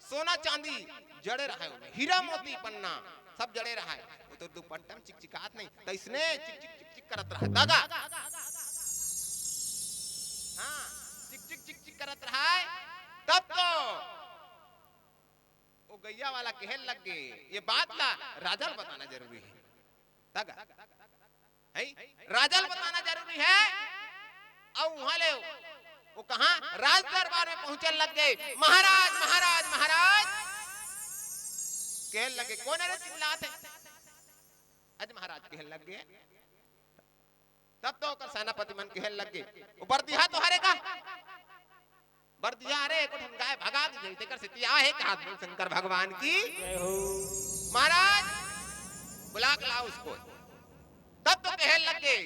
सोना चांदी जड़े रहा है हीरा मोती पन्ना सब जड़े रहा है वो तो दुपट्टा में चिकचिकात नहीं तो इसने चिक करत रहा है दागा हाँ चिक करत रहा है तब तो वो गैया वाला कहने लग गए ये बात ला राजल बताना जरूरी है दागा है राजल बताना जरूरी है और वहां ले वो कहा राज दरबार में पहुंचने लग गए महाराज महाराज महाराज कहने लगे कौन है रे चिल्लाते अज महाराज कहने लग गए तब तो कर सेनापति मन कहने लग गए वो बरदिहा तो हारेगा बरदिहा रे को ठनगाए भगा दी तेकर सितिया है कहा शंकर भगवान की
जय हो।
महाराज बुला के लाओ उसको तब तो कहने लग गए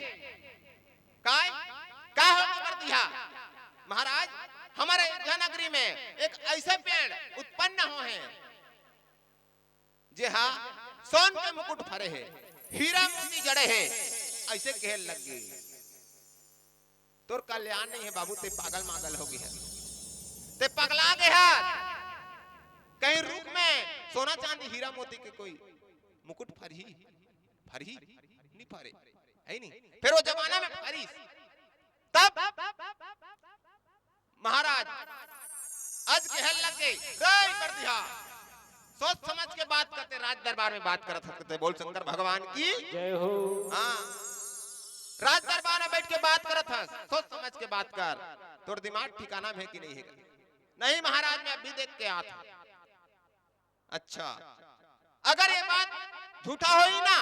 काय हो बरदिहा महाराज हमारे नगरी में एक ऐसे पेड़ उत्पन्न हो हैं जे हाँ सोन के मुकुट फरे है हीरा मोती जड़े है ऐसे कहने लग गए तोर कल्याण नहीं है बाबू ते पागल मागल हो गई है ते पगला गया कहीं रूप में सोना चांदी हीरा मोती के कोई मुकुट फरी नहीं फरे है नहीं फिर वो जमाना में फरी तब महाराज आज कहने लग गए रे बरदिहा सोच समझ के बात करते राज दरबार में बात करत सकते बोल शंकर भगवान की
जय हो।
हाँ राज दरबार में बैठ के बात करत है सोच समझ के बात कर तोर दिमाग ठिकाना में है कि नहीं है नहीं महाराज मैं अभी देख के आता अच्छा अगर ये बात झूठा होई ना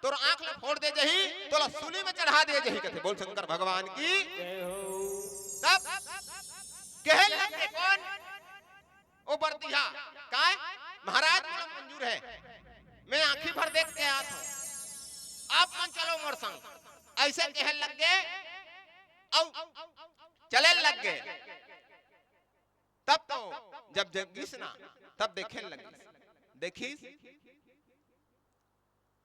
तोर आंख ले फोड़ दे जही तोला सूली में चढ़ा दे जही कहते बोल शंकर भगवान की
जय हो।
तब कहने लगे कौन ओ बरदिहा काय महाराज मुझे मंजूर है मैं आंखी भर देख के आता हूं आप मन चलो मोर संग ऐसे कहने लग गए औ चले लग गए तब तो जब जगीस ना तब देखे लगी देखी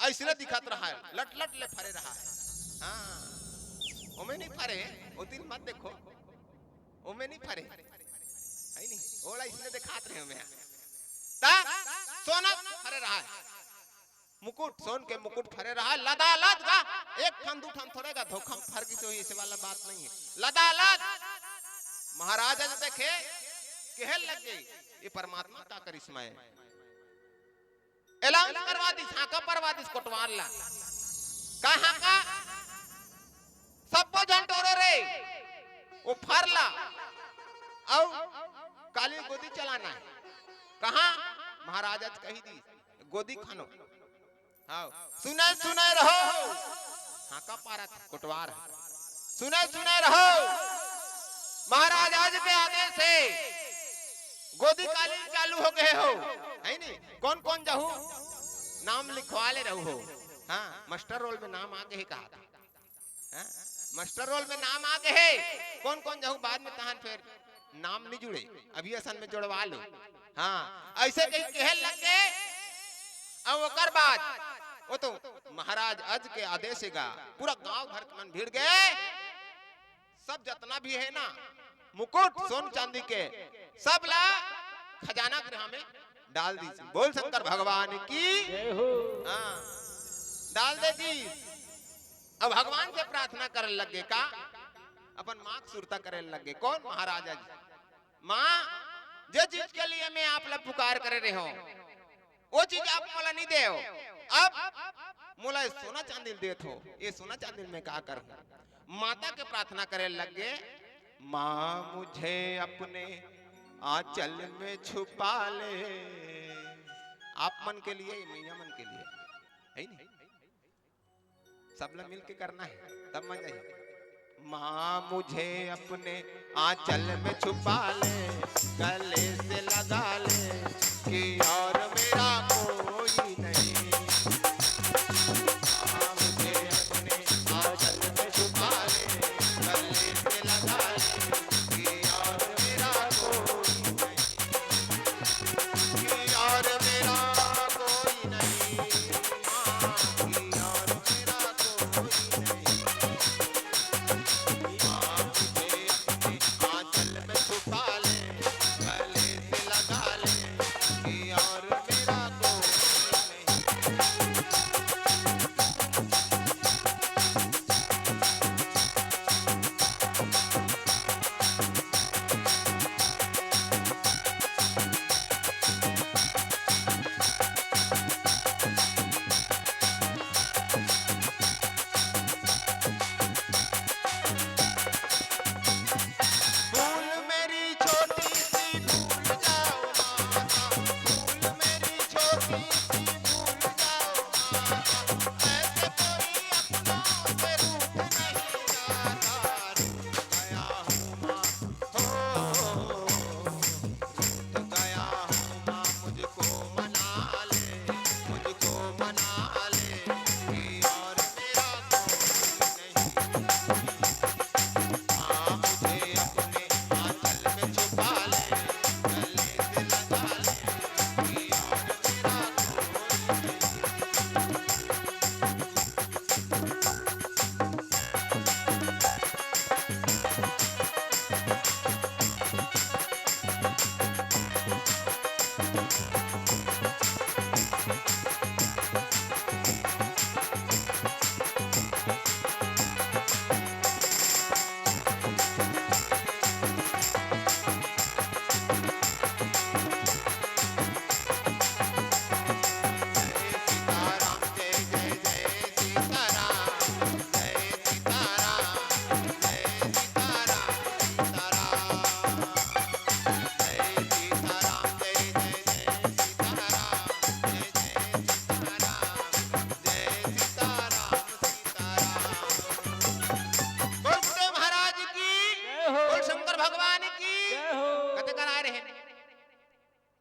ऐसे दिखत रहा है लट लट ले फरे रहा है हाँ ओमे नहीं फरे ओ दिन मत देखो ओमे नहीं फरे है नहीं ओला इसने दिखात रहे हमें ता सोना फरे रहा है मुकुट सोन के मुकुट फरे रहा है लदा लद का एक ठन दू ठन थोड़ेगा धोखम फरगी से इसे वाला बात नहीं है लदा लद महाराजा ने देखे कहने लग गई ये परमात्मा का करिश्मा है ऐलान करवा दी हाका परवा दी कोटवार ला कहां का सब झंटोरे रे वो फरला औ काली गोदी चलाना है कहां महाराजा कही दी गोदी खानो हाँ सुने रहो हाका पारा कोटवार सुने रहो महाराज आज के आदेश से गोदी काली चालू हो गए हो है नहीं कौन कौन जाहू नाम लिखवा ले रहो हो हाँ मास्टर रोल में नाम आगे ही कहा था हाँ? मास्टर रोल में नाम आगे है कौन कौन जाहू बाद में तहां फिर नाम नहीं जुड़े अभी असन में जोड़वा लो हाँ ऐसे कहीं कहे लग गए और ओकर बाद वो तो महाराज आज के आदेश का पूरा गांव भर के मन भीड़ गए सब जितना भी है ना मुकुट सोन चांदी के सब ला खजाना गृह में डाल दी बोल शंकर भगवान की
जय हो।
हाँ डाल दे दी अब भगवान से प्रार्थना करने लगे का अपन माँ सुरता करने लगे कौन महाराजा जी माँ जो चीज के लिए मैं आप लोग पुकार करे रहे हो वो चीज आप मला नहीं दे अब मोला ये सोना चांदी दे थो, ये सोना चांदी में क्या कर। माता के प्रार्थना करे लगे, माँ मुझे अपने आंचल में छुपा ले। आप मन के लिए, मैया मन के लिए है नहीं, सब लोग मिल के करना है तब मजा है। माँ मुझे अपने आंचल में छुपा ले, गले से लगा ले कि और मेरा कोई नहीं। माँ मुझे अपने आंचल में छुपा ले, गले से लगा ले कि और मेरा कोई नहीं, कि और मेरा कोई नहीं। माँ की और मेरा कोई नहीं।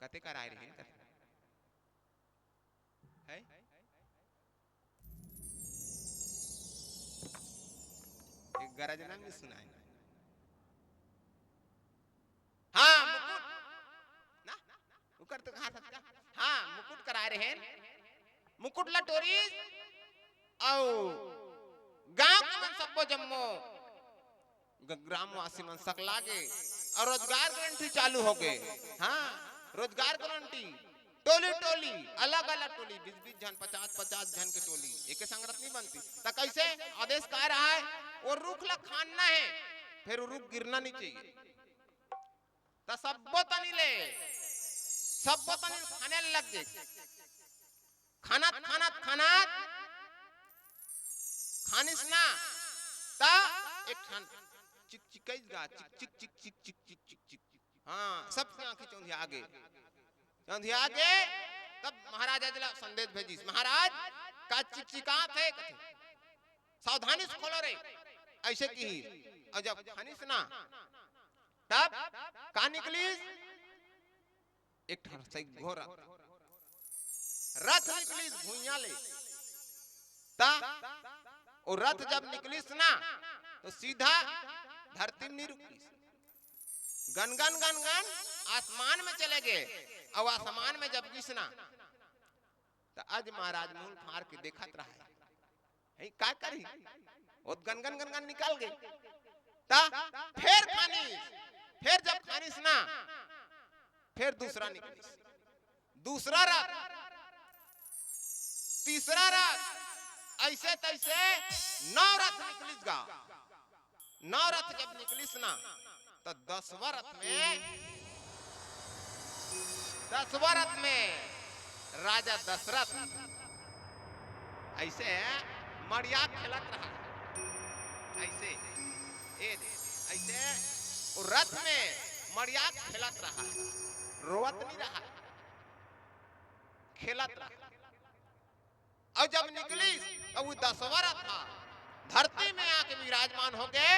कते कर आए रहे हैं है? एक गरजना में सुनाए। हाँ मुकुट ना उकर तो कहा सकता। हाँ मुकुट कराए रहे हैं, मुकुट लटोरी औ गांव के मन सबको जम्मो ग्रामवासी मन सक लागे और रोजगार गारंटी चालू हो गए। हाँ रोजगार गारंटी टोली टोली अलग अलग टोली 20-20 जन 50-50 जन की टोली एक संगत नहीं बनती। तो कैसे आदेश कह रहा है वो रुख ला खाना है, फिर रुख गिरना नहीं चाहिए। तो सबको तनी ले सबको तनी खाने लग गए। खाना खाना खाना खानिस ना ता एक खान चिक चिकई गा चिक चिक चिक चिक चिक चिक चिक चिक। हाँ सबकी आंखें चौंधी आगे चौंधी आगे। तब महाराज अजला संदेश भेजिस, महाराज का चिकचिकात है सावधानी से खोलो रे ऐसे की। और जब खानिस ना तब का निकलीस एक ठर से घोड़ा रथ निकलीस भुइया ले। ता और रथ जब निकलीस ना तो सीधा धरती में नहीं रुकी, गनगन गनगन आसमान में चले गए। और आसमान में जब गिसना तो आज महाराज मुंह फाड़ के देखत रहा है क्या करी वो गनगन गनगन निकल गए। ता फिर खानिस, फिर जब खानिस ना फिर दूसरा निकलिस, दूसरा रथ तीसरा रथ ऐसे तैसे 9 रथ निकलिस गा। 9 रथ जब निकलिस ना तो 10वां रथ में राजा दशरथ ऐसे मड़िया खेलत रहा ऐसे ऐसे रथ में मड़िया खेलत रहा रोवत नहीं रहा खेलत रहा। और जब निकली तो वो दशवरा था धरती में आके विराजमान हो गए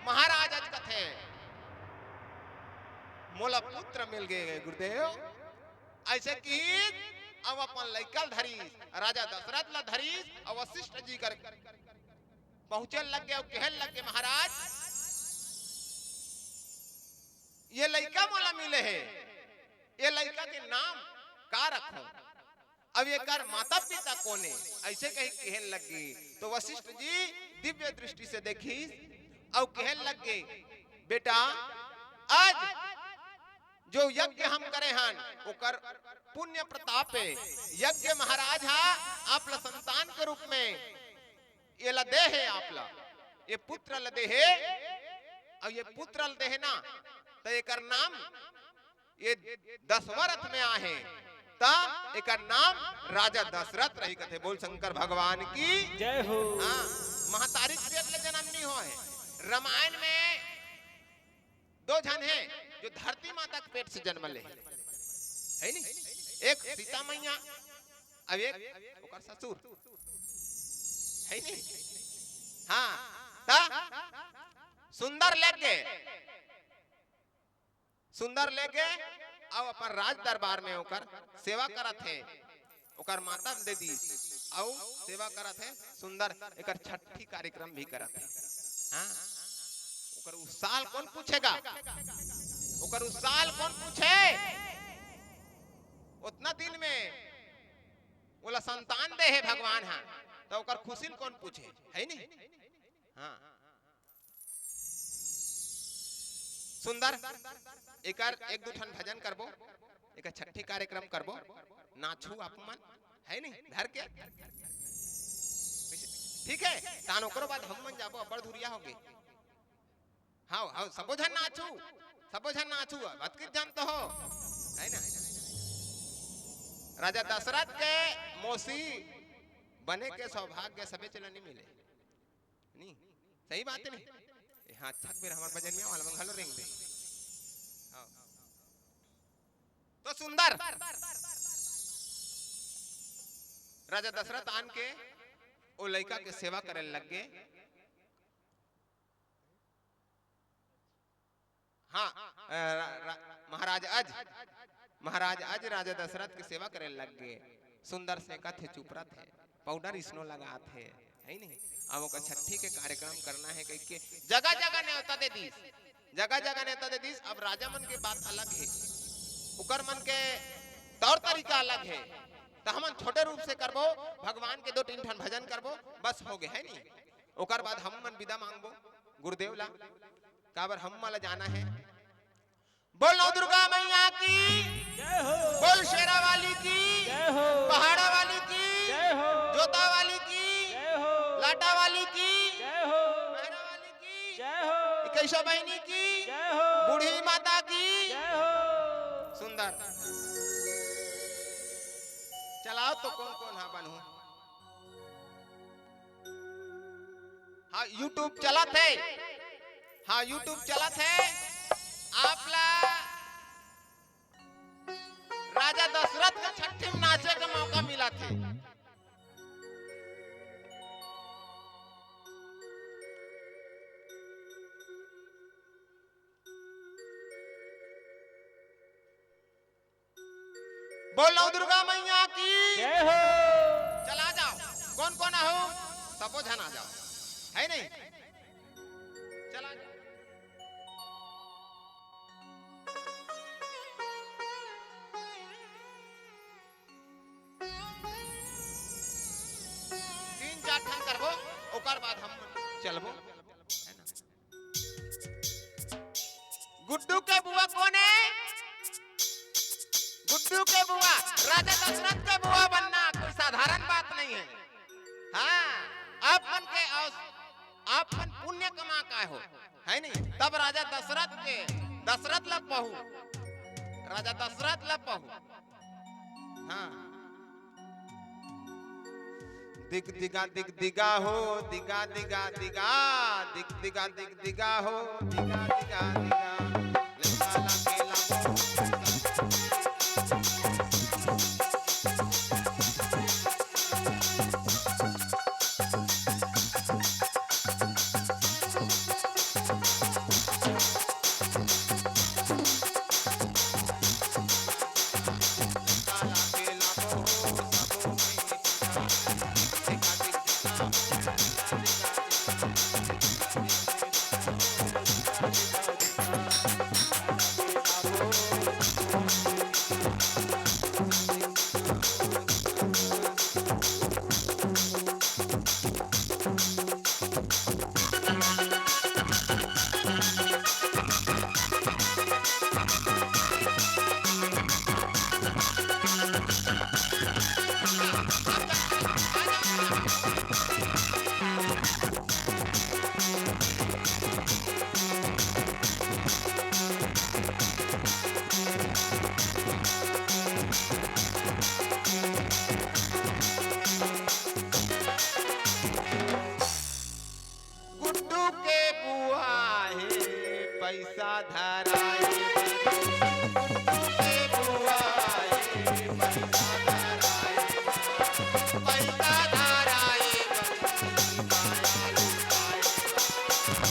महाराज अज कथे मोला पुत्र मिल गए गुरुदेव ऐसे की अब अपन लैकल धरी राजा दशरथ ला धरी और वशिष्ठ जी कर पहुंचे लग गए और कहन लग गए महाराज ये लड़का मोला मिले है ये लड़का के नाम का रखो अब ये कर माता पिता कौन है ऐसे कहीं कहन लग गई तो वशिष्ठ जी दिव्य दृष्टि से देखी और कहन लग गए बेटा आज जो यज्ञ हम करे हन ओकर पुण्य प्रताप है यज्ञ महाराज हा आप ला संतान के रूप में ये लदे है आप ला ये पुत्र लदे है और ये पुत्र लदे है ना तो एकर नाम ये दशवरथ में आहे ता एकर नाम राजा दशरथ रही कथे बोल शंकर भगवान की
जय हो।
हाँ महातारिक पेट ले जन्म नहीं हो है रामायण में दो जन हैं जो धरती माता के पेट से जन्म ले है नहीं एक सीता मैया अब एक ओकर ससुर है नहीं हाँ ता सुंदर लेके अब अपन राज दरबार में ओकर सेवा करत है ओकर माता दे दी और सेवा करत है सुंदर एकर छठी कार्यक्रम भी करत है हाँ ओकर उस साल कौन पूछेगा ओकर उस साल कौन पूछे उतना दिन में बोला संतान दे है भगवान हाँ तो ओकर खुशी कौन पूछे है नहीं हाँ सुंदर एकर एक दो ठन भजन करबो एक छठी कार्यक्रम करबो नाचू अपमान है नहीं धर के ठीक है तान ओकरो बाद हम मन जाबो अबर धुरिया होगे हां हां सबो जन नाचू बात की जान तो हो है ना राजा दशरथ के मौसी बने के सौभाग्य सबे चला नहीं मिले नहीं सही बात है नहीं हाँ थक फिर हमारे बजनिया वाला मंगलो रिंग दे तो सुंदर राजा दशरथ आन के ओ लड़का के सेवा करे लग गए हाँ महाराज आज राजा दशरथ की सेवा करे लग गए सुंदर से कथे चुपरत है पाउडर इसनो लगात है नहीं अब ओकर छठी के कार्यक्रम करना है कह के जगह जगह न्योता दे दीस जगह जगह न्योता दे दीस अब राजा मन के बात अलग है उकर मन के तौर तरीका अलग है तो हम छोटे रूप से करबो भगवान के दो तीन ठन भजन करबो बस हो गए है नहीं ओकर बाद हम मन विदा मांगबो गुरुदेव ला काबर हम वाला जाना है बोल नौ दुर्गा मैया की
जय हो।
बोल शेरा वाली की
जय हो।
पहाड़ा वाली की
जय हो।
जोता वाली की
जय हो।
लाटा वाली की
जय हो।
मेहरा वाली की
जय हो।
कैशो बहनी की
जय हो।
बूढ़ी माता की
जय हो।
सुंदर चलाओ तो कौन कौन हाँ बनू हाँ यूट्यूब चला थे हाँ यूट्यूब चला थे आपला राजा दशरथ के छठी में नाचे का मौका मिला थे बोलो दुर्गा मैया की
जय हो।
चला जाओ कौन कौन हो सबो जन आ जाओ है नहीं चला जाओ तीन चार ठन करबो ओकर बाद हम चलबो है ना गुड्डू के बुआ कौन है गुड्डू के बुआ राजा दशरथ के बुआ बनना कोई साधारण बात नहीं है हाँ आपन के आपन पुण्य कमा का हो है नहीं तब राजा दशरथ ला पहू राजा दशरथ ला पहू हाँ दिग दिगा दिग दिगा हो दिगा दिगा दिगा दिग दिगा दिग दिगा हो दिगा दिगा दिगा लंका लाके लाबो गुड्डू के बुआ है पैसा धराए गुड्डू के बुआ है पैसा धराए पैसा धराए माया लुटाए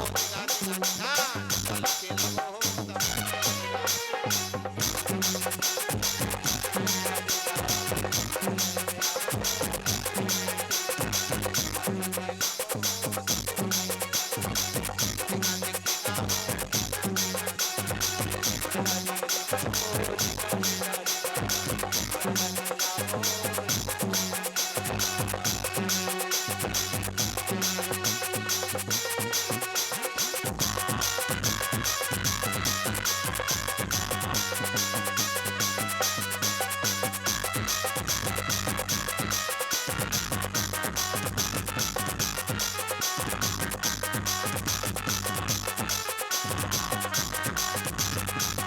पैसा धराए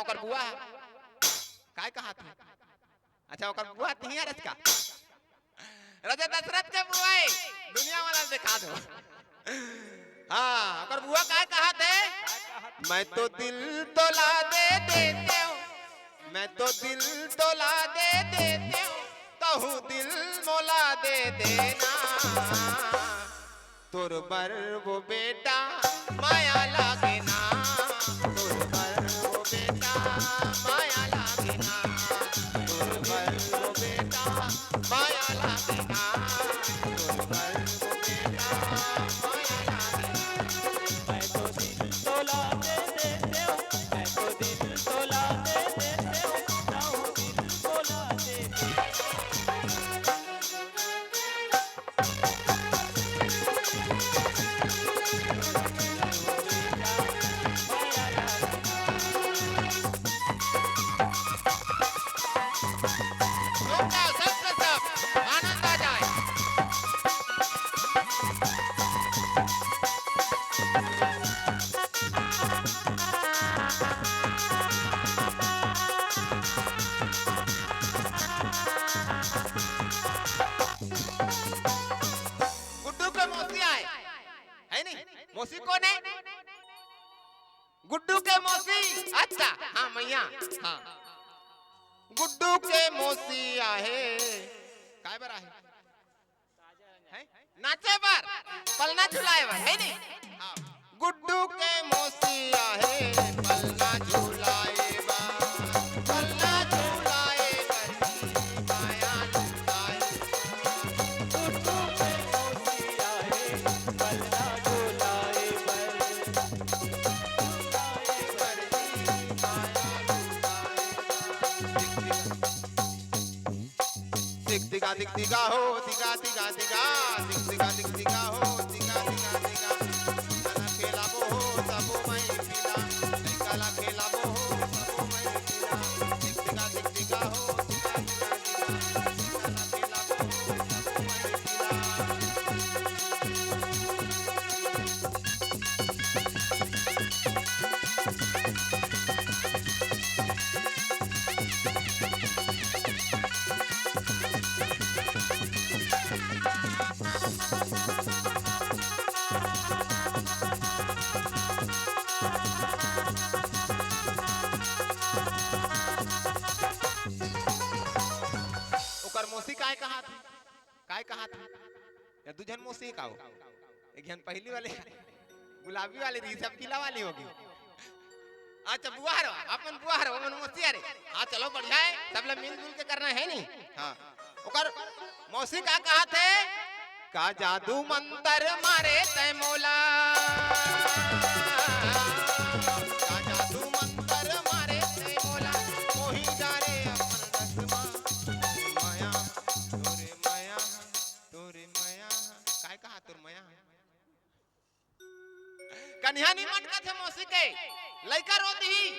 ओकर बुआ काय कहा थे अच्छा ओकर बुआ तिया रच का राजा दशरथ के बुआ है दुनिया वाला दिखा दो हां ओकर बुआ काय कहा थे मैं तो दिल तोला दे देते हूं मैं तो दिल तोला दे देते हूं कहूं दिल मोला दे देना तोर बर वो बेटा माया लागे ना तोर बर वो बेटा माया लागे ना तोर बर वो बेटा माया लागे ना तोर बर वो बेटा माया लागे ना
मैं तो दिल तोला दे देते हूँ मैं तो दिल तोला दे देते हूँ कहूँ दिल तोला दे
आनंद आ जाए गुड्डू के मौसी आए है नहीं मौसी कौन है गुड्डू के मौसी अच्छा हाँ मैया हाँ गुड्डू के मौसी आए काय बर आहे नाचे बर पलना झुलाए बर है नहीं हाँ गुड्डू के मौसी आए पलना झुलाए बर पलना झुलाए बर माया लुटाए
गुड्डू के मौसी आए पलना झुलाए बर
दिगा दिग दिगा हो दिगा दिगा दिगा दिग दिगा दिग दिगा हो दिगा दिगा दिगा काला खेला बो हो सबो मैं पीला काला खेला बो हो सबो मैं पीला दिग दिगा दिग दिगा हो दिगा दिगा दिगा काला खेला बो हो सबो मैं पीला या दुजन मोसी का हो एक जन पहली वाले गुलाबी वाली रही सब पीला वाली होगी अच्छा बुआर अपन बुआर अपन मोसी अरे हाँ चलो बढ़िया है सब लोग मिलजुल के करना है नहीं हाँ ओकर मौसी का कहा थे का जादू मंतर मारे तय मोला का जादू मंतर मारे तय मोला मोही जा रे अपन रखमा माया तोरे माया काय कहा तोर माया कन्या नहीं मन का थे मौसी के लइका रोती ही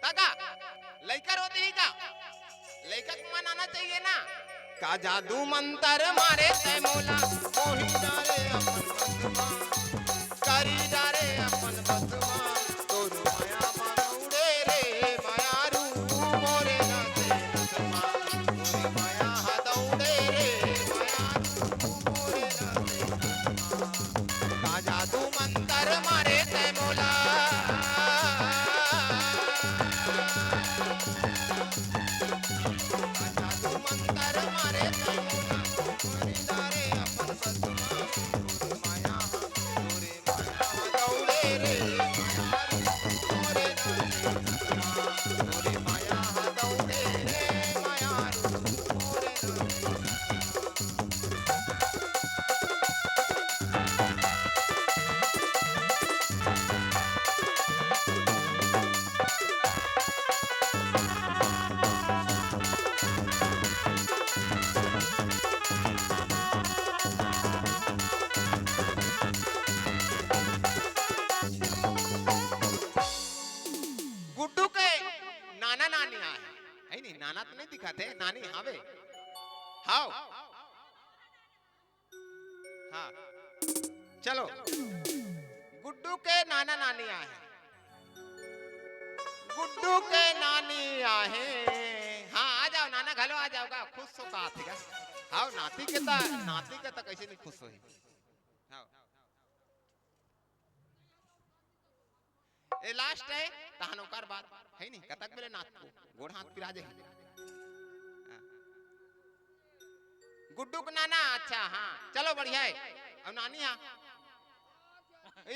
तका लइका रोती ही का लइका को मनाना चाहिए ना का जादू मंतर मारे तय मोला मोही जा रे अपन बसमा करी जा रे अपन बसमा तोर माया मानौड़े रे माया रू मोरे ना ते बसमा तोर माया हदौड़े रे माया रू मोरे ना ते बसमा का जादू मंतर मारे तय मोला गुड्डू के नाना नानी है नहीं नाना तो नहीं दिखाते नानी हावे हाउ हाँ चलो गुड्डू के नाना नानी है गुड्डू के नानी आहे हाँ आ जाओ नाना घलो आ जाओगा खुश हो का थी हाउ नाती के ता कैसे नहीं खुश होई हाउ ए लास्ट है तहनोकार बात है नहीं कतक मेरे नाथ को गोड़ हाथ पिरा दे गुड्डू का नाना अच्छा हाँ चलो बढ़िया है अब नानी हाँ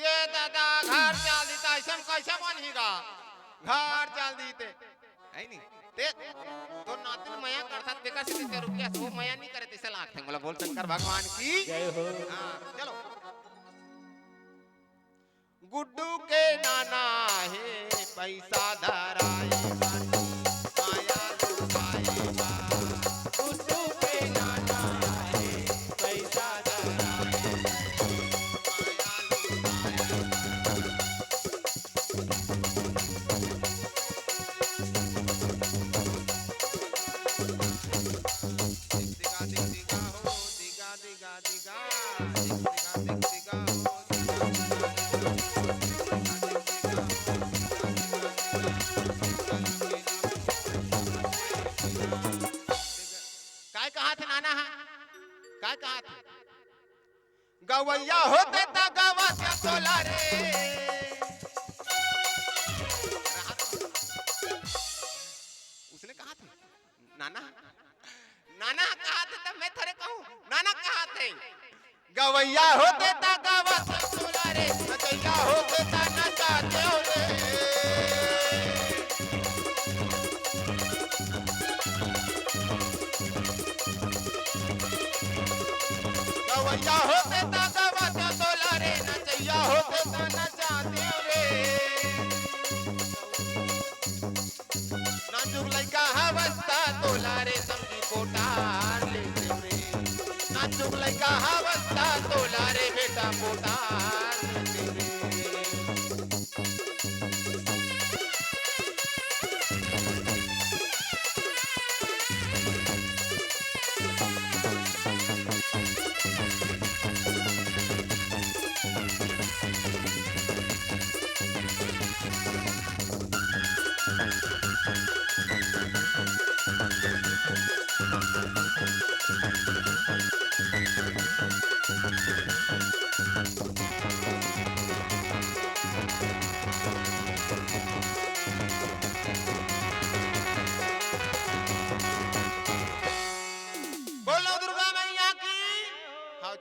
ये दादा घर चल दीता ऐसा कैसे बनेगा घर चल दीते है नहीं ते तो नातिन मया करता देखा से रुपया वो मया नहीं करे तीसरा लाख थे बोला बोल शंकर भगवान की
जय हो
हाँ चलो गुड्डू के नाना है पैसा धराए माया लुटाए
गुड्डू के नाना है पैसा धराए
काय कहा थे नाना हा काय कहा थे गवैया होते ता गवा क्या तोला रे उसने कहा थे नाना नाना कहा थे तब मैं थरे कहूं नाना कहा थे गवैया होते ता गवा क्या तोला रे नचैया होते ता नचाते हो रे गवैया होते ता गवा तोला रे नचैया होते ता नचाते रे नाजुक लइका हवस्ता तोला रे समझी पोटार लेते रे नाजुक लइका हवस्ता तोला रे बेटा पोटार लेते रे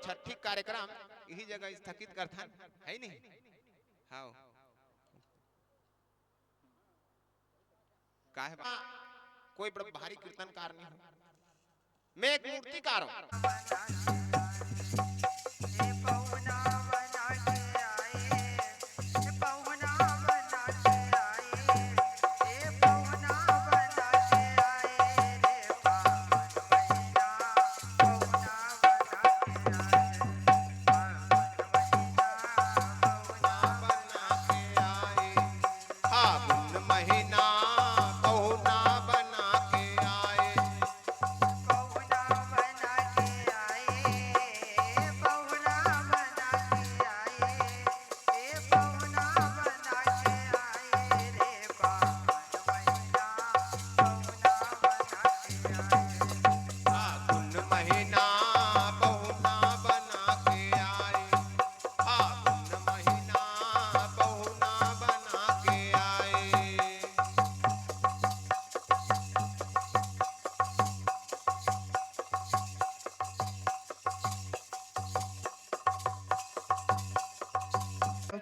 छठी कार्यक्रम यही जगह स्थगित करथन है नहीं। हाँ काहे बा कोई बड़ा भारी कीर्तनकार नहीं हूं, मैं एक मूर्तिकार हूं।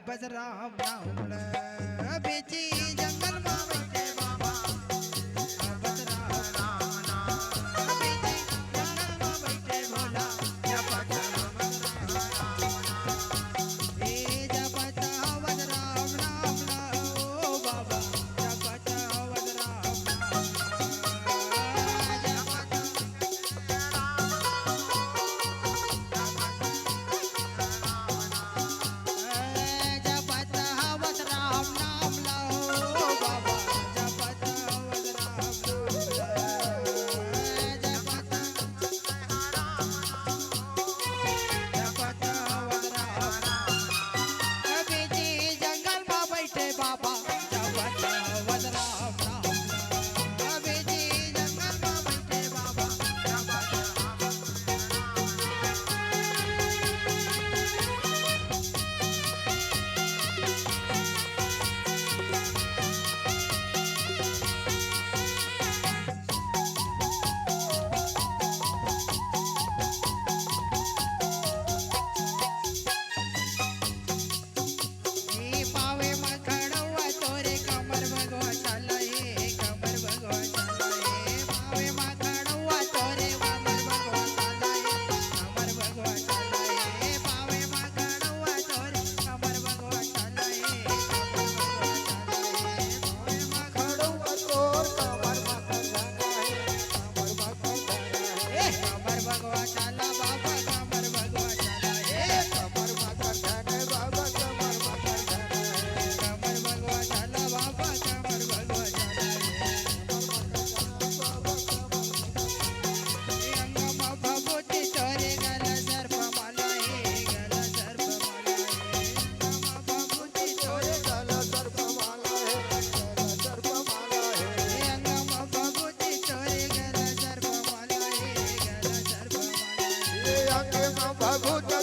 बजराम नाम बेची जंगल में बैठे बाबा बजराम नाम बेची जंगल में बैठे भोला जपत बजराम नाम ओ बाबा जपत बजराम
भगवत